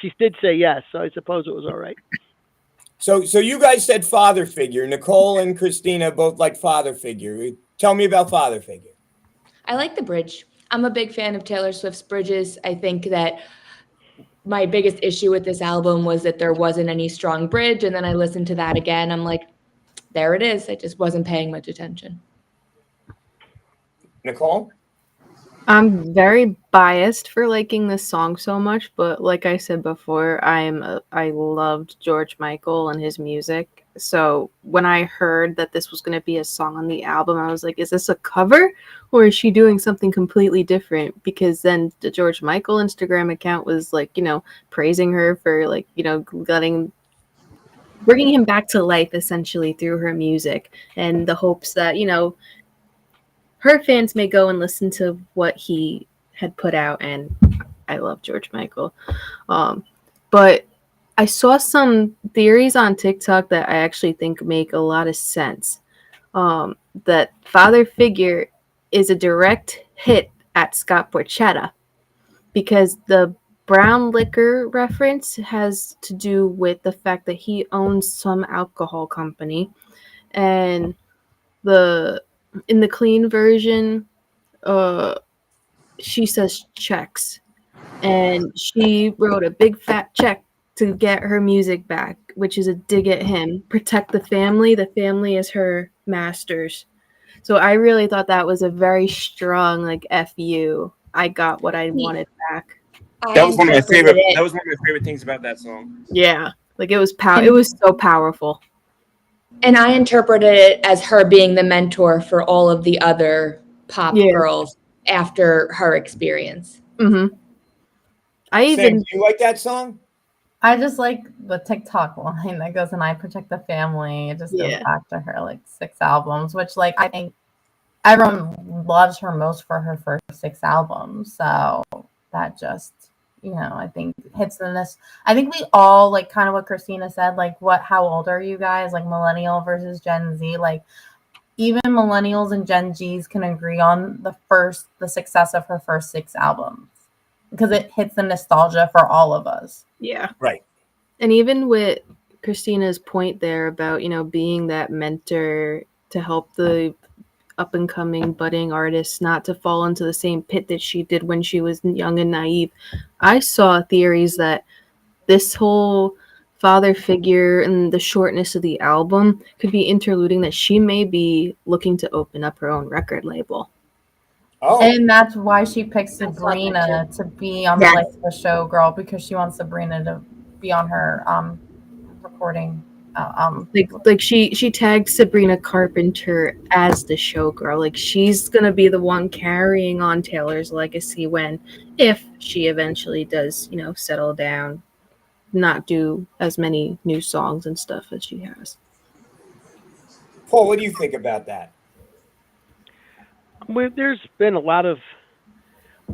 she did say yes, so I suppose it was all right. So you guys said father figure. Nicole and Christina both like father figure. Tell me about father figure. I like the bridge. I'm a big fan of Taylor Swift's bridges. I think that my biggest issue with this album was that there wasn't any strong bridge. And then I listened to that again. I'm like, there it is. I just wasn't paying much attention. Nicole? I'm very biased for liking this song so much, but like I said before, I loved George Michael and his music. So when I heard that this was going to be a song on the album, I was like, is this a cover or is she doing something completely different? Because then the George Michael Instagram account was like, praising her for like, bringing him back to life essentially through her music, and the hopes that, her fans may go and listen to what he had put out. And I love George Michael. But I saw some theories on TikTok that I actually think make a lot of sense. That Father Figure is a direct hit at Scott Borchetta because the brown liquor reference has to do with the fact that he owns some alcohol company, and in the clean version, she says checks, and she wrote a big fat check to get her music back, which is a dig at him. Protect the family. The family is her masters. So I really thought that was a very strong, like, F you. I got what I wanted back. That was one of my favorite. It. That was one of my favorite things about that song. Yeah, like it was It was so powerful. And I interpreted it as her being the mentor for all of the other pop girls after her experience. Mm-hmm. Sam, do you like that song? I just like the TikTok line that goes, "And I protect the family." It just goes back to her like 6 albums, which like I think everyone loves her most for her first 6 albums. So that just, I think hits in this. I think we all like kind of what Christina said, like how old are you guys? Like millennial versus Gen Z. Like even millennials and Gen Zs can agree on the success of her first 6 albums because it hits the nostalgia for all of us. Yeah. Right. And even with Christina's point there about, being that mentor to help the up and coming budding artists not to fall into the same pit that she did when she was young and naive. I saw theories that this whole father figure and the shortness of the album could be interluding that she may be looking to open up her own record label. Oh. And that's why she picked Sabrina to be on the Life of the Show Girl, because she wants Sabrina to be on her recording. Like she tagged Sabrina Carpenter as the showgirl. Like she's gonna be the one carrying on Taylor's legacy if she eventually does, settle down, not do as many new songs and stuff as she has. Paul, what do you think about that? There's been a lot of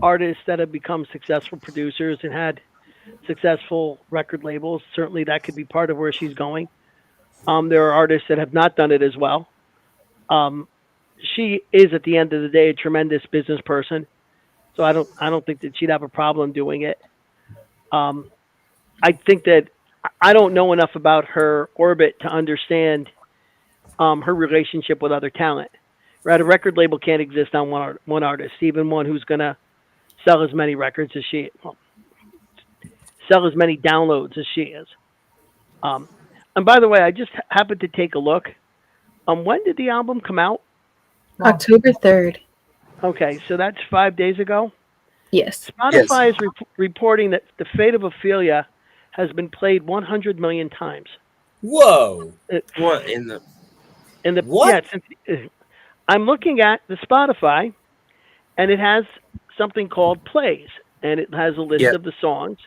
artists that have become successful producers and had successful record labels. Certainly that could be part of where she's going. There are artists that have not done it as well. She is, at the end of the day, a tremendous business person. So I don't think that she'd have a problem doing it. I think that I don't know enough about her orbit to understand her relationship with other talent. Right, a record label can't exist on one artist, even one who's going to sell as many records as she, sell as many downloads as she is. And by the way, I just happened to take a look. When did the album come out? October 3rd. Okay, so that's 5 days ago. Yes. Spotify is reporting that The Fate of Ophelia has been played 100 million times. Whoa. What in the? And the What? I'm looking at the Spotify, and it has something called plays, and it has a list Yep. of the songs.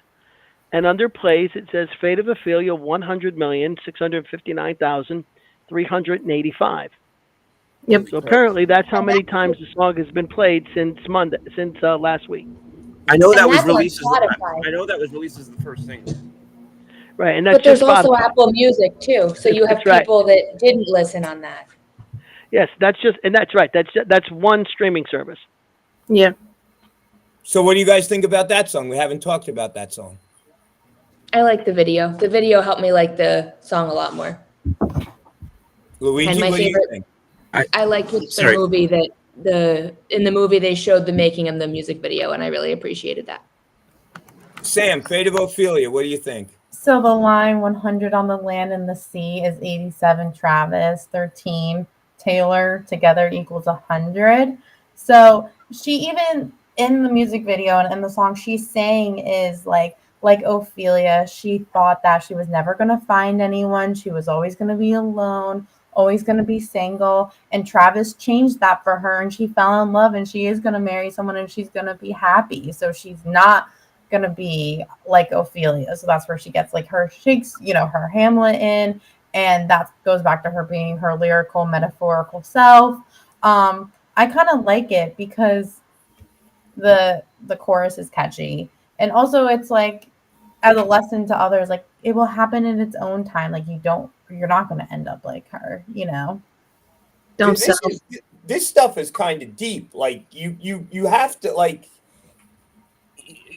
And under plays, it says Fate of Ophelia 100,659,385. Yep. So apparently, that's how many times the song has been played since last week. I know that And was that's on released as Spotify. I know that was released as the first single. Right, and that's But there's just also Spotify. Apple Music too. So you have That's right. people that didn't listen on that. Yes, that's right. That's one streaming service. Yeah. So what do you guys think about that song? We haven't talked about that song. I like the video. The video helped me like the song a lot more. Luigi, And my what do you favorite- think? I liked with the Sorry. movie that in the movie they showed the making of the music video, and I really appreciated that. Sam, Fate of Ophelia, what do you think? So the line 100 on the land and the sea is 87 Travis, 13 Taylor, together equals 100. So she even in the music video and in the song she's saying is like Ophelia, she thought that she was never going to find anyone. She was always going to be alone, always going to be single. And Travis changed that for her, and she fell in love, and she is going to marry someone, and she's going to be happy. So she's not going to be like Ophelia. So that's where she gets like her shakes, her Hamlet in. And that goes back to her being her lyrical, metaphorical self. I kind of like it because the chorus is catchy. And also it's like, as a lesson to others, like it will happen in its own time. Like you're not going to end up like her, Don't Dude, sell. this stuff is kind of deep. Like you have to like,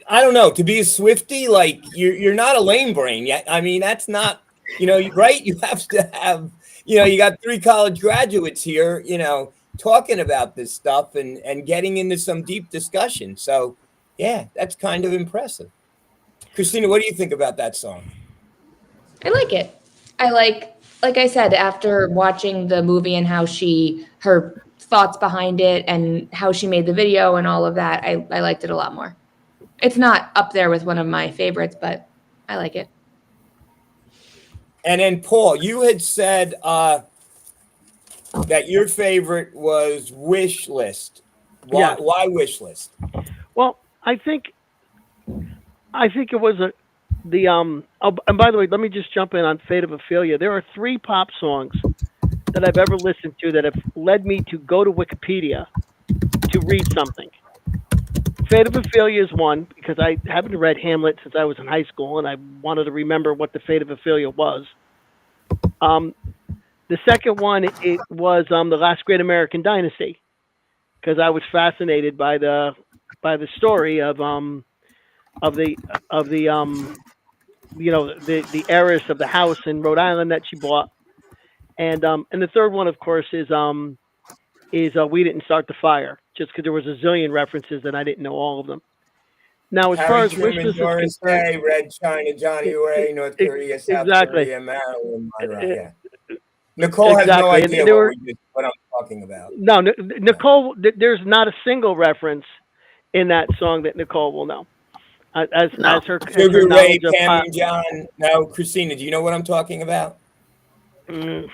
I don't know, to be a Swiftie, like you're not a lame brain yet. I mean, that's not, right? You have to have, you got 3 college graduates here, talking about this stuff and getting into some deep discussion. So yeah, that's kind of impressive. Christina, what do you think about that song? I like it. I like I said, after watching the movie and how her thoughts behind it and how she made the video and all of that, I liked it a lot more. It's not up there with one of my favorites, but I like it. And then Paul, you had said that your favorite was Wish List. Yeah. Why Wish List? Well, I think it was and by the way, let me just jump in on Fate of Ophelia. There are 3 pop songs that I've ever listened to that have led me to go to Wikipedia to read something. Fate of Ophelia is one because I haven't read Hamlet since I was in high school, and I wanted to remember what the Fate of Ophelia was. The second one, it was the Last Great American Dynasty, because I was fascinated by the story of the heiress of the house in Rhode Island that she bought, and the third one, of course, is We Didn't Start the Fire, just because there was a zillion references and I didn't know all of them. Now, as far Harry as Wish Truman, List is Doris concerned, Day, Red China, Johnny Ray, North Korea, South exactly. Korea, Maryland, Monroe. Yeah. Nicole has no Exactly. idea And there were, what I'm talking about. no, Nicole, there's not a single reference in that song that Nicole will know. As her Sugar Ray, knowledge of Pam pop. and John. No, Christina, do you know what I'm talking about? Mm.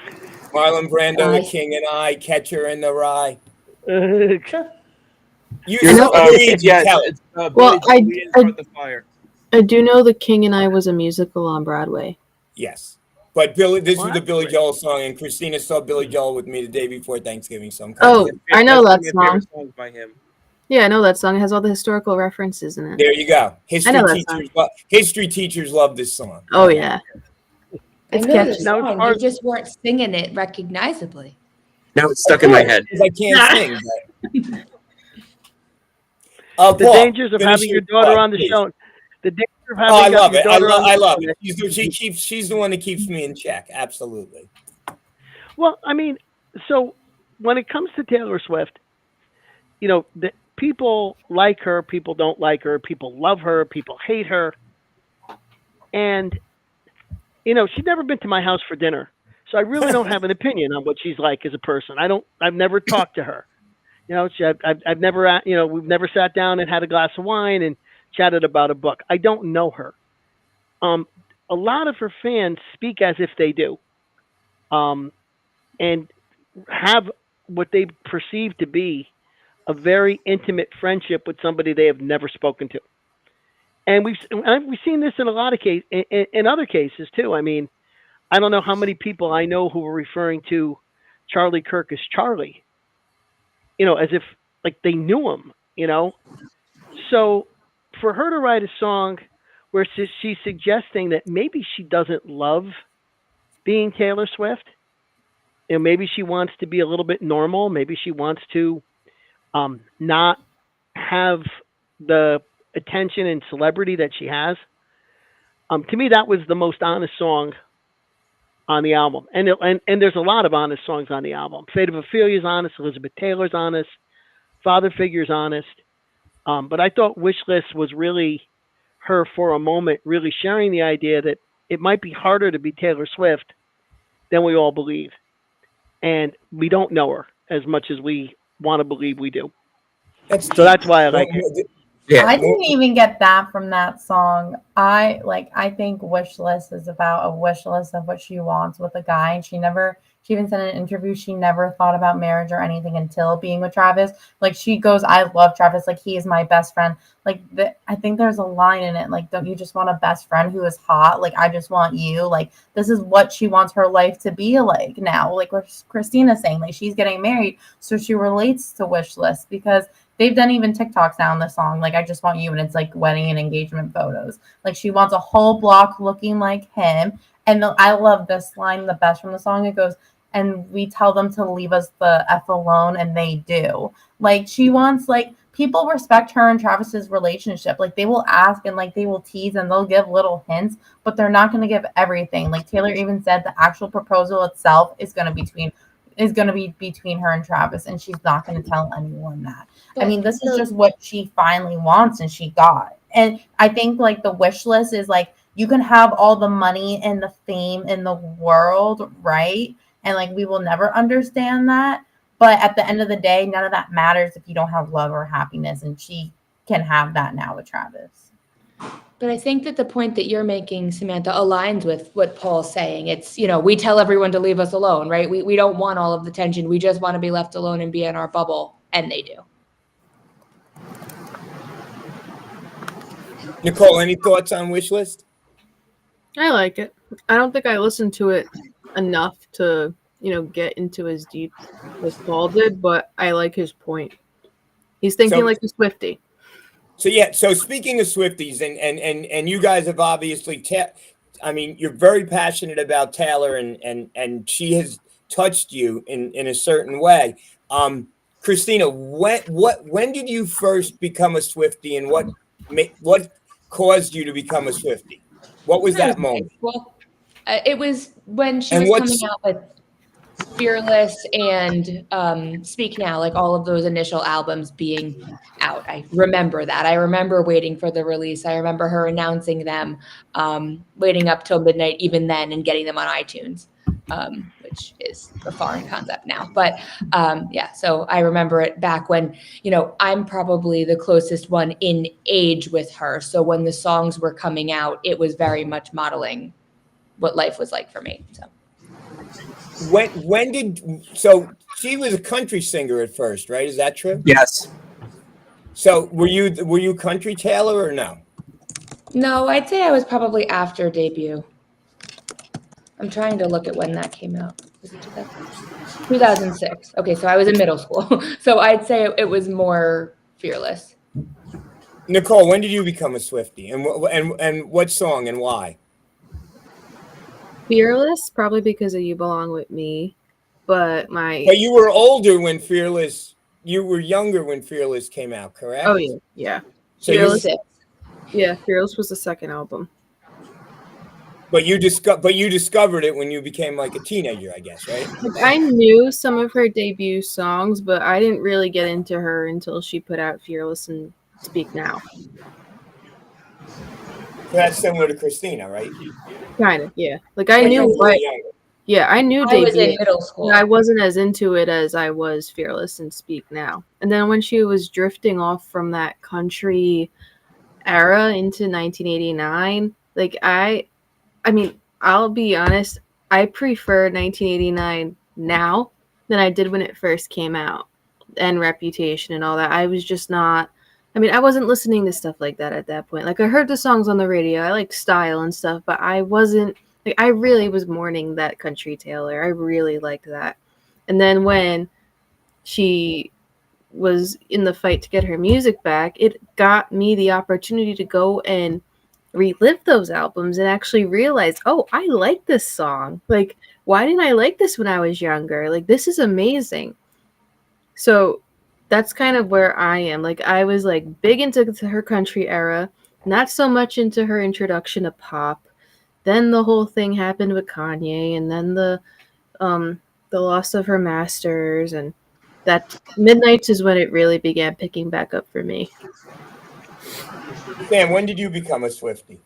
Marlon Brando, The King and I, Catcher in the Rye. You tell it. Well, We Didn't Start the Fire. I do know The King and I was a musical on Broadway. Yes. But this was Well, the Billy Joel song, and Christina saw Billy Joel with me the day before Thanksgiving. So I'm Oh, I know that That's one of my song. favorite songs by him. Yeah, I know that song. It has all the historical references in it. There you go. I know that song. History teachers love this song. Oh yeah. I It's know catchy. the Now, as song. far You as- just weren't singing it recognizably. Now it's stuck in my head. Because I can't sing. The Paul, dangers of finish having your daughter thought, on the please. show. The danger of Oh, I having love your it. daughter on the I show. love it. She's the one that keeps me in check. Absolutely. Well, I mean, so when it comes to Taylor Swift, the people like her, people don't like her, people love her, people hate her, and she's never been to my house for dinner, so I really don't have an opinion on what she's like as a person. I've never talked to her. You know, I've never, we've never sat down and had a glass of wine and chatted about a book. I don't know her. Um, a lot of her fans speak as if they do, and have what they perceive to be a very intimate friendship with somebody they have never spoken to. And we've seen this in a lot of cases, in other cases too. I mean, I don't know how many people I know who are referring to Charlie Kirk as Charlie, as if like they knew him, So for her to write a song where she's suggesting that maybe she doesn't love being Taylor Swift, maybe she wants to be a little bit normal, maybe she wants to not have the attention and celebrity that she has. To me, that was the most honest song on the album, and there's a lot of honest songs on the album. Fate of Ophelia's honest, Elizabeth Taylor's honest, Father Figure's honest. But I thought Wish List was really her for a moment, really sharing the idea that it might be harder to be Taylor Swift than we all believe, and we don't know her as much as we want to believe we do. So that's why I like it. Yeah. I didn't even get that from that song. I think Wish List is about a wish list of what she wants with a guy. And she even said in an interview, she never thought about marriage or anything until being with Travis. Like she goes, I love Travis. Like he is my best friend. Like I think there's a line in it. Like, don't you just want a best friend who is hot? Like, I just want you. Like, this is what she wants her life to be like now. Like what Christina's saying, like she's getting married. So she relates to Wish List because they've done even TikToks now in the song. Like, I just want you. And it's like wedding and engagement photos. Like she wants a whole block looking like him. And I love this line the best from the song. It goes, and we tell them to leave us the F alone, and they do. Like, she wants, like, people respect her and Travis's relationship. Like, they will ask and, like, they will tease and they'll give little hints, but they're not going to give everything. Like, Taylor even said the actual proposal itself is going to be between her and Travis, and she's not going to tell anyone that. I mean, this is just what she finally wants and she got. And I think, like, the wish list is, like, you can have all the money and the fame in the world, right? And like we will never understand that. But at the end of the day, none of that matters if you don't have love or happiness. And she can have that now with Travis. But I think that the point that you're making, Samantha, aligns with what Paul's saying. It's, we tell everyone to leave us alone, right? We don't want all of the tension. We just want to be left alone and be in our bubble. And they do. Nicole, any thoughts on Wish List? I like it. I don't think I listened to it enough to, get into as deep as Paul did, but I like his point. He's thinking like a Swiftie. So speaking of Swifties, and you guys have obviously, you're very passionate about Taylor, and she has touched you in a certain way. Christina, when did you first become a Swiftie, and what caused you to become a Swiftie? What was that moment? Well, it was when she was coming out with Fearless and Speak Now, like all of those initial albums being out. I remember that. I remember waiting for the release. I remember her announcing them, waiting up till midnight even then and getting them on iTunes, which is a foreign concept now. But so I remember it back when, I'm probably the closest one in age with her. So when the songs were coming out, it was very much modeling what life was like for me. So so she was a country singer at first, right? Is that true? Yes. So were you country Taylor or no? No, I'd say I was probably after debut. I'm trying to look at when that came out. Was it 2006? Okay, so I was in middle school. So I'd say it was more Fearless. Nicole, when did you become a Swiftie, and what song and why? Fearless, probably because of You Belong With Me, but But you were older when Fearless. You were younger when Fearless came out, correct? Oh yeah. So Fearless was the second album. But you discovered it when you became like a teenager, I guess, right? Like, I knew some of her debut songs, but I didn't really get into her until she put out Fearless and Speak Now. So that's similar to Christina, right? Kind of, yeah. Like I knew Yeah, I knew I was in Debut. middle But school. I wasn't as into it as I was Fearless and Speak Now. And then when she was drifting off from that country era into 1989, like I mean, I'll be honest, I prefer 1989 now than I did when it first came out, and Reputation and all that. I was just not. I mean, I wasn't listening to stuff like that at that point. Like, I heard the songs on the radio, I like style and stuff, but I wasn't. Like, I really was mourning that Country Taylor. I really liked that. And then when she was in the fight to get her music back, it got me the opportunity to go and relive those albums and actually realize, oh, I like this song. Like, why didn't I like this when I was younger? Like, this is amazing. So that's kind of where I am. Like, I was like big into her country era, not so much into her introduction to pop. Then the whole thing happened with Kanye, and then the loss of her masters, and that Midnights is when it really began picking back up for me. Sam, when did you become a Swiftie?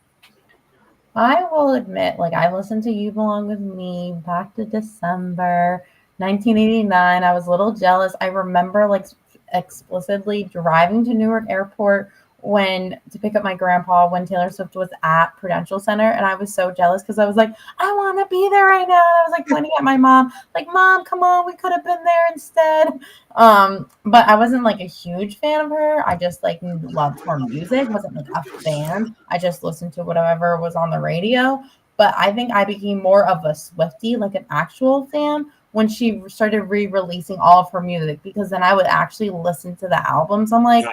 I will admit, like, I listened to You Belong With Me back to December 1989. I was a little jealous. I remember, like, explicitly driving to Newark Airport to pick up my grandpa when Taylor Swift was at Prudential Center, and I was so jealous because I was like, I want to be there right now. And I was like pointing at my mom, like, Mom, come on, we could have been there instead. But I wasn't like a huge fan of her. I just like loved her music. Wasn't like a fan. I just listened to whatever was on the radio. But I think I became more of a Swiftie, like an actual fan, when she started re-releasing all of her music, because then I would actually listen to the albums. I'm like,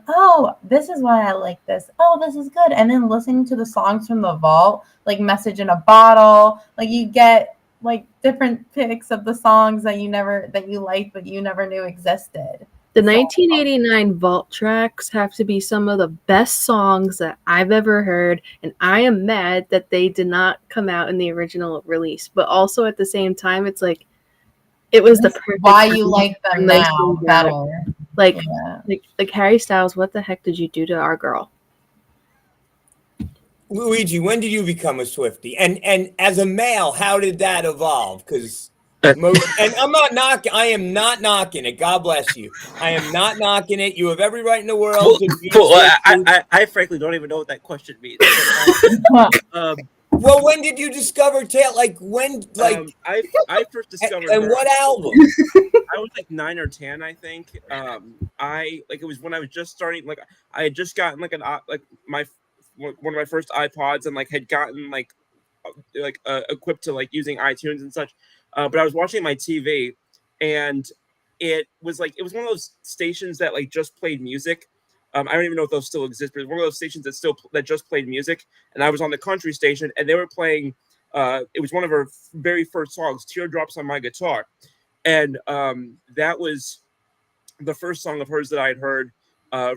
oh, this is why I like this. Oh, this is good. And then listening to the songs from the vault, like Message in a Bottle, like you get like different picks of the songs that you liked, but you never knew existed. The 1989 vault tracks have to be some of the best songs that I've ever heard, and I am mad that they did not come out in the original release. But also at the same time, it's like it was the perfect why you like them now better. Like Harry Styles, what the heck did you do to our girl? Luigi, when did you become a Swiftie? And as a male, how did that evolve? Because and I'm not knocking. I am not knocking it. God bless you. I am not knocking it. You have every right in the world to be. I frankly don't even know what that question means. Well, when did you discover Taylor? Like when? Like I first discovered. And what album? I was like 9 or 10, I think. It was when I was just starting. Like I had just gotten one of my first iPods, and like had gotten equipped to like using iTunes and such. But I was watching my TV, and it was one of those stations that like just played music. I don't even know if those still exist, but it was one of those stations that just played music. And I was on the country station, and they were playing. It was one of her very first songs, "Teardrops on My Guitar," and that was the first song of hers that I had heard.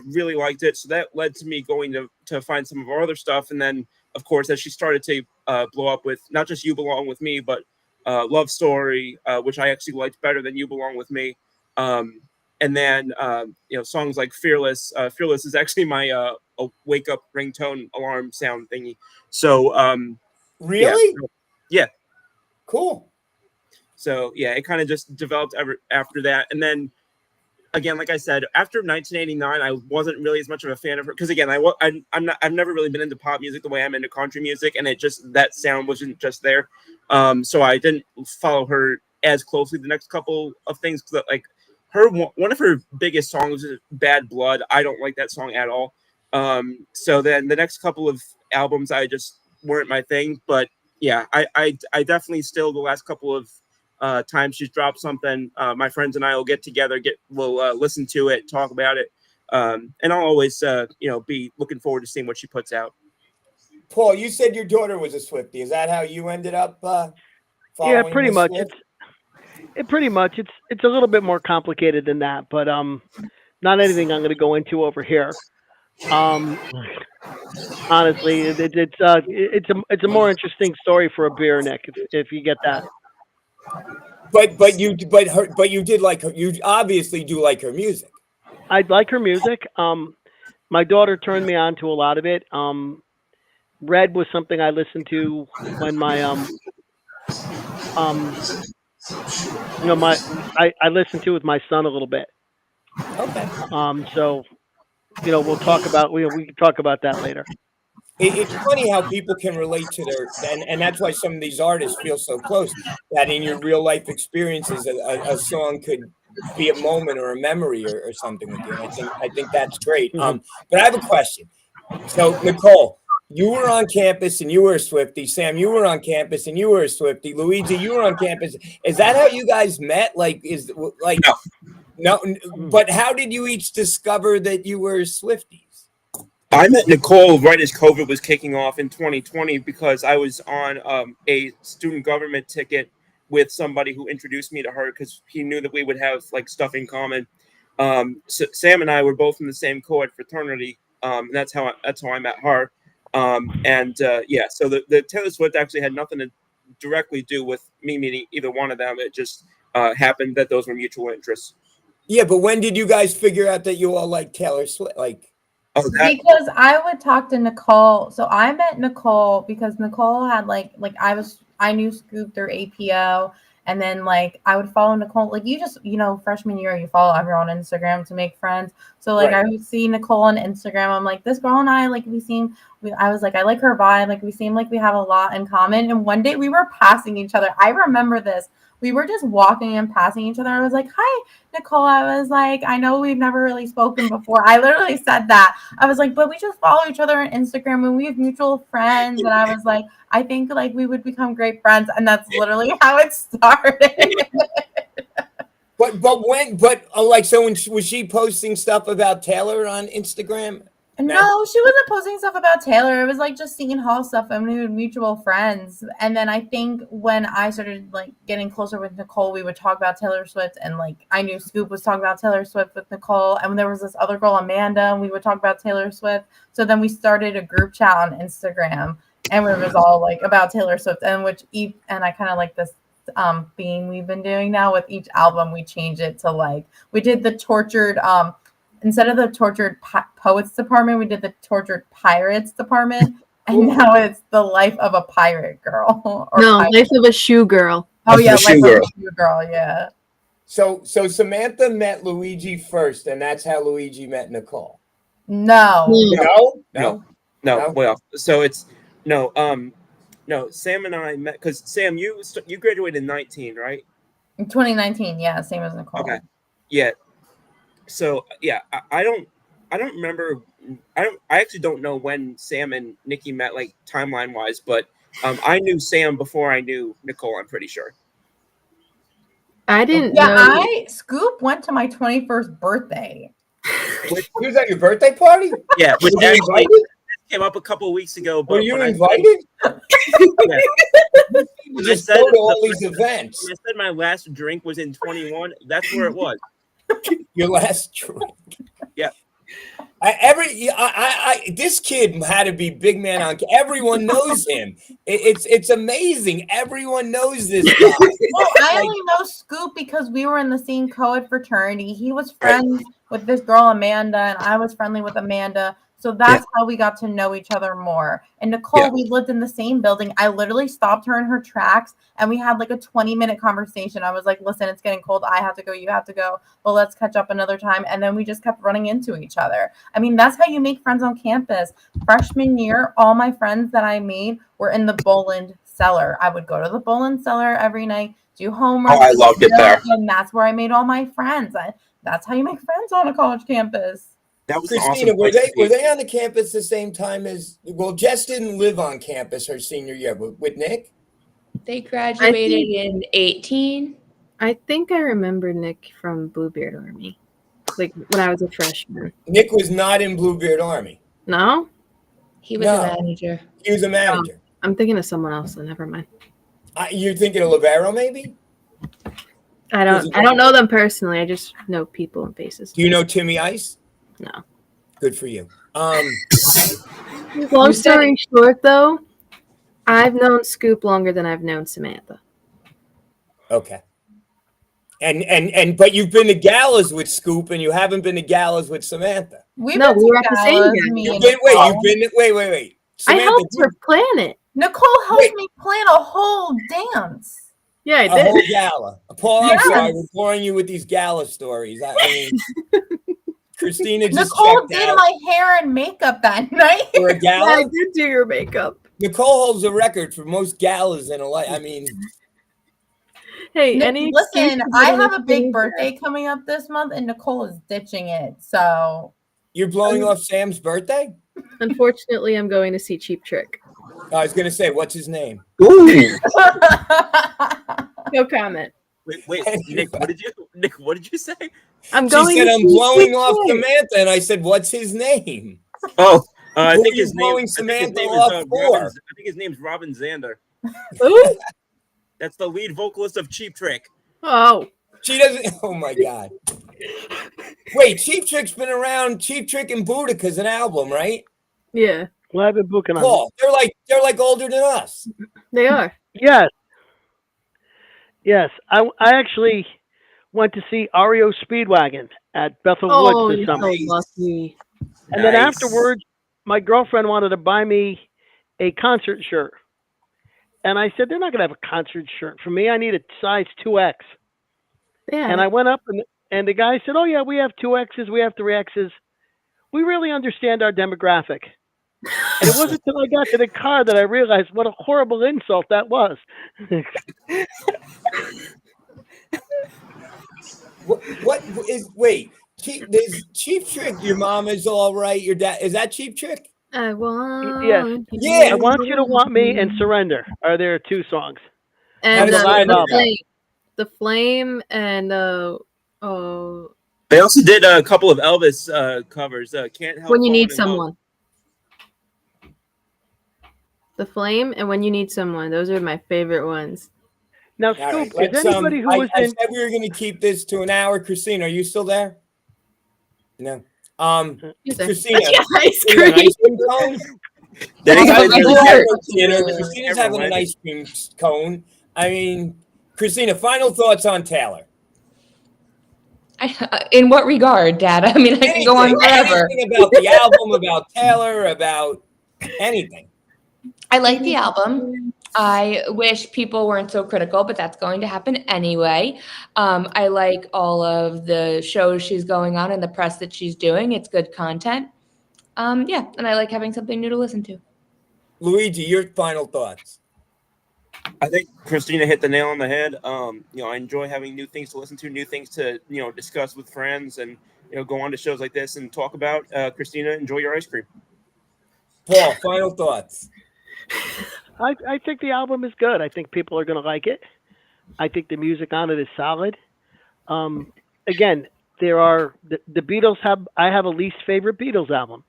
Really liked it, so that led to me going to find some of her other stuff. And then, of course, as she started to blow up with not just "You Belong With Me," but "Love Story," which I actually liked better than "You Belong With Me." And then songs like "Fearless." "Fearless" is actually my a wake up ringtone alarm sound thingy. So really, yeah, cool. So yeah, it kind of just developed after that, and then. Again, like I said, after 1989, I wasn't really as much of a fan of her because again, I've never really been into pop music the way I'm into country music, and it just that sound wasn't just there. So I didn't follow her as closely the next couple of things because like one of her biggest songs is "Bad Blood." I don't like that song at all. So then the next couple of albums I just weren't my thing, but yeah, I definitely still the last couple of time she's dropped something, my friends and I will get together, we'll listen to it, talk about it, and I'll always be looking forward to seeing what she puts out. Paul, you said your daughter was a Swiftie. Is that how you ended up following? Yeah, pretty much. It's a little bit more complicated than that, but not anything I'm going to go into over here. Honestly, it's a more interesting story for a beer, Nick, if you get that. But you did like her. You obviously do like her music. I like her music. My daughter turned me on to a lot of it. Red was something I listened to when my I listen to with my son a little bit. Okay. So we'll talk about we can talk about that later. It's funny how people can relate to and that's why some of these artists feel so close. That in your real life experiences, a song could be a moment or a memory or something with you. And I think that's great. Mhm. But I have a question. So Nicole, you were on campus and you were a Swiftie. Sam, you were on campus and you were a Swiftie. Luigi, you were on campus. Is that how you guys met? No. But how did you each discover that you were Swifties? I met Nicole right as COVID was kicking off in 2020 because I was on a student government ticket with somebody who introduced me to her because he knew that we would have like stuff in common. So Sam and I were both in the same co-ed fraternity, and that's how I met her. So the Taylor Swift actually had nothing to directly do with me meeting either one of them. It just happened that those were mutual interests. Yeah, but when did you guys figure out that you all like Taylor Swift? Because I would talk to Nicole. So I met Nicole because Nicole had I knew Scoop through APO, and then I would follow Nicole. You just freshman year you follow everyone on Instagram to make friends. So Right. I would see Nicole on Instagram. I'm like, this girl and I I was like, I like her vibe. We seem like we have a lot in common. And one day we were passing each other. I remember this. We were just walking and passing each other. I was like, hi, Nicole. I was like, I know we've never really spoken before. I literally said that. I was like, but we just follow each other on Instagram and we have mutual friends. And I was like, I think we would become great friends. And that's literally how it started. So was she posting stuff about Taylor on Instagram? No, she wasn't posting stuff about Taylor. It was just seeing Hall stuff and we were mutual friends. And then I think when I started getting closer with Nicole, we would talk about Taylor Swift, and I knew Scoop was talking about Taylor Swift with Nicole, and there was this other girl, Amanda, and we would talk about Taylor Swift. So then we started a group chat on Instagram, and it was all about Taylor Swift, and and I kind of like this theme we've been doing now with each album. We changed it to we did the tortured instead of the tortured poets department, we did the tortured pirates department, and now it's the life of a pirate girl. Life of a shoe girl. Oh yeah, life of a shoe girl. Yeah. So Samantha met Luigi first, and that's how Luigi met Nicole. No. Well, so it's no. Sam and I met because Sam, you graduated in 19, right? In 2019, yeah, same as Nicole. Okay, yeah. So yeah, I don't remember. I actually don't know when Sam and Nikki met, timeline wise, but I knew Sam before I knew Nicole. I'm pretty sure. I didn't know. Yeah, Scoop went to my 21st birthday. He was at your birthday party? Yeah, which Were you actually invited? Came up a couple of weeks ago. But were you invited? You just go to all these events. When I said my last drink was in 21, that's where it was. Your last drink. Yeah. This kid had to be big man on. Everyone knows him. It's amazing. Everyone knows this guy. Well, I only know Scoop because we were in the same co-ed fraternity. He was friends with this girl Amanda, and I was friendly with Amanda. So that's how we got to know each other more. And Nicole, we lived in the same building. I literally stopped her in her tracks, and we had a 20-minute conversation. I was like, listen, it's getting cold. I have to go. You have to go. Well, let's catch up another time. And then we just kept running into each other. I mean, that's how you make friends on campus. Freshman year, all my friends that I made were in the Boland cellar. I would go to the Boland cellar every night, do homework. Oh, I loved it there. And that's where I made all my friends. That's how you make friends on a college campus. That was Christina, awesome. were they on the campus the same time as? Well, Jess didn't live on campus her senior year, but with Nick, they graduated in 18. I think I remember Nick from Bluebeard Army, when I was a freshman. Nick was not in Bluebeard Army. No, he was a manager. He was a manager. Oh, I'm thinking of someone else. So never mind. You're thinking of Lavero, maybe? I don't know them personally. I just know people and faces. Do you know Timmy Ice? No. Good for you. Long story short, though, I've known Scoop longer than I've known Samantha. Okay. But you've been to galas with Scoop, and you haven't been to galas with Samantha. We were at the same gala. Wait. Samantha, I helped her plan it. Nicole helped me plan a whole dance. Yeah, I A did. whole gala. Paul, I'm Yes. sorry, we're boring you with these gala stories. I mean, Christina just Nicole checked did out my hair and makeup that night. for a Yeah, I gala. did do your makeup. Nicole holds the record for most galas in a life. I mean, Hey, Nick, any listen, excuse to I get in have this a big thing? birthday coming up this month, and Nicole is ditching it. So you're blowing off Sam's birthday? Unfortunately, I'm going to see Cheap Trick. I was going to say, what's his name? Ooh. No comment. Wait, Nick, what did you say? I'm She going said, to I'm see blowing Cheap off Trick. Samantha. And I said, what's his name? Oh, I Who are think you his name. blowing I think his Samantha name off is for? Robin. I think his name's Robin Zander. Ooh. That's the lead vocalist of Cheap Trick. Oh, She doesn't. Oh, my God. Wait, Cheap Trick's been around. Cheap Trick and Boudica's an album, right? yeah, Well, I've been booking on. Paul, they're like older than us. they are. Yes. Yes. I actually went to see REO Speedwagon at Bethel Oh, Woods this you're summer. so lucky. And then Nice. afterwards, my girlfriend wanted to buy me a concert shirt. And I said, they're not going to have a concert shirt for me. I need a size 2X. Yeah. And I went up, and the guy said, oh, yeah, we have 2Xs, we have 3Xs. We really understand our demographic. And it wasn't until I got to the car that I realized what a horrible insult that was. What is, wait, is Cheap Trick, your mom is all right, your dad, is that Cheap Trick? I want. Yes. Yeah. I want you to want me and surrender are their two songs. And How does that the go? flame, the flame, and oh, They also did a couple of Elvis covers. Can't help when you falling need in love. someone. The flame and when you need someone. Those are my favorite ones. Now, All right, Scoop, is anybody who was I in? said we were going to keep this to an hour. Christina, are you still there? No. Who's there? Christina, Let's get ice you got an cream. ice cream cone? Did I anybody have a really dessert. Christina's ever having an went? ice cream cone. I mean, Christina, final thoughts on Taylor. In what regard, Dad? I mean, I can go on forever. Anything about the album, about Taylor, about anything. I like the album. I wish people weren't so critical, but that's going to happen anyway. I like all of the shows she's going on and the press that she's doing. It's good content. Yeah, and I like having something new to listen to. Luigi, your final thoughts. I think Christina hit the nail on the head. I enjoy having new things to listen to, new things to discuss with friends, and go on to shows like this and talk about. Christina, enjoy your ice cream. Paul, final thoughts. I think the album is good. I think people are going to like it. I think the music on it is solid. Again, there are the Beatles I have a least favorite Beatles album,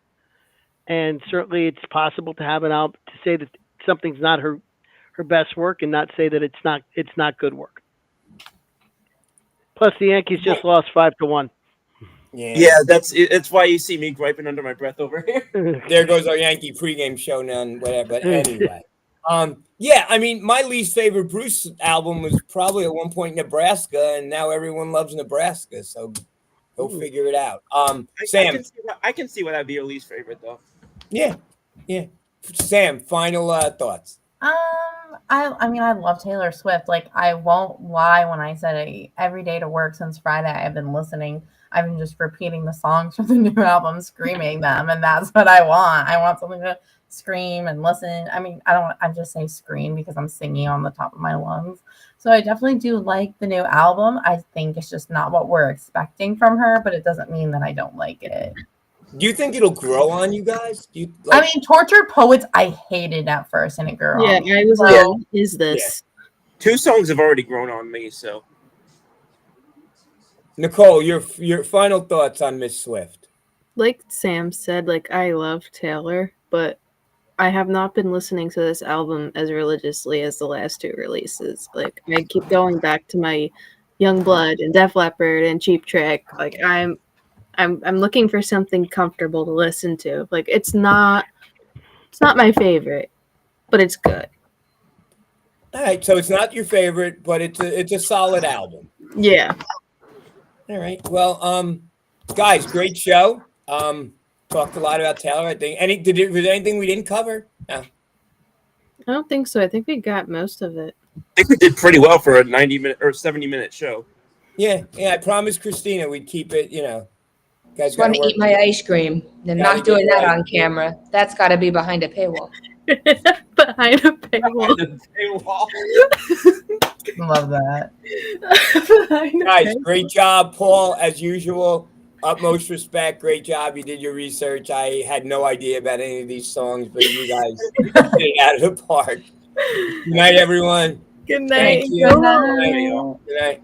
and certainly it's possible to have an album to say that something's not her best work and not say that it's not good work. Plus, the Yankees just lost 5-1. Yeah, it's why you see me griping under my breath over here. There goes our Yankee pregame show now and whatever. But anyway, yeah, I mean, my least favorite Bruce album was probably at one point Nebraska, and now everyone loves Nebraska. So go figure it out. Sam, I can see why that'd be your least favorite, though. yeah. Sam, final thoughts. I mean, I love Taylor Swift. Like, I won't lie when I said every day to work since Friday, I've been listening. I've been just repeating the songs from the new album, screaming them, and that's what I want. I want something to scream and listen. I mean, I just say scream because I'm singing on the top of my lungs. So I definitely do like the new album. I think it's just not what we're expecting from her, but it doesn't mean that I don't like it. Do you think it'll grow on you guys? I mean, Tortured Poets, I hated at first, and it grew on me. I was like, what is this? Yeah. 2 songs have already grown on me, so. Nicole, your final thoughts on Miss Swift. Like Sam said, like, I love Taylor, but I have not been listening to this album as religiously as the last 2 releases. Like, I keep going back to my Youngblood and Def Leppard and Cheap Trick. Like, I'm looking for something comfortable to listen to. Like, it's not my favorite, but it's good. All right, so it's not your favorite, but it's a solid album. Yeah. All right. Well, guys, great show. Talked a lot about Taylor. I think was there anything we didn't cover? No. I don't think so. I think we got most of it. think we did pretty well for a 90-minute or 70-minute show. Yeah, I promised Christina we'd keep it, guys Just want gotta to work. eat my ice cream. They're Gotta not doing get that your on camera. That's got to be behind a paywall. Behind a paywall. Love that. Behind a Guys, paywall. great job, Paul, as usual. Utmost respect. Great job. You did your research. I had no idea about any of these songs, but you guys did it out of the park. Good night, everyone. Good Thank night. you. Go Good home. night. Good night.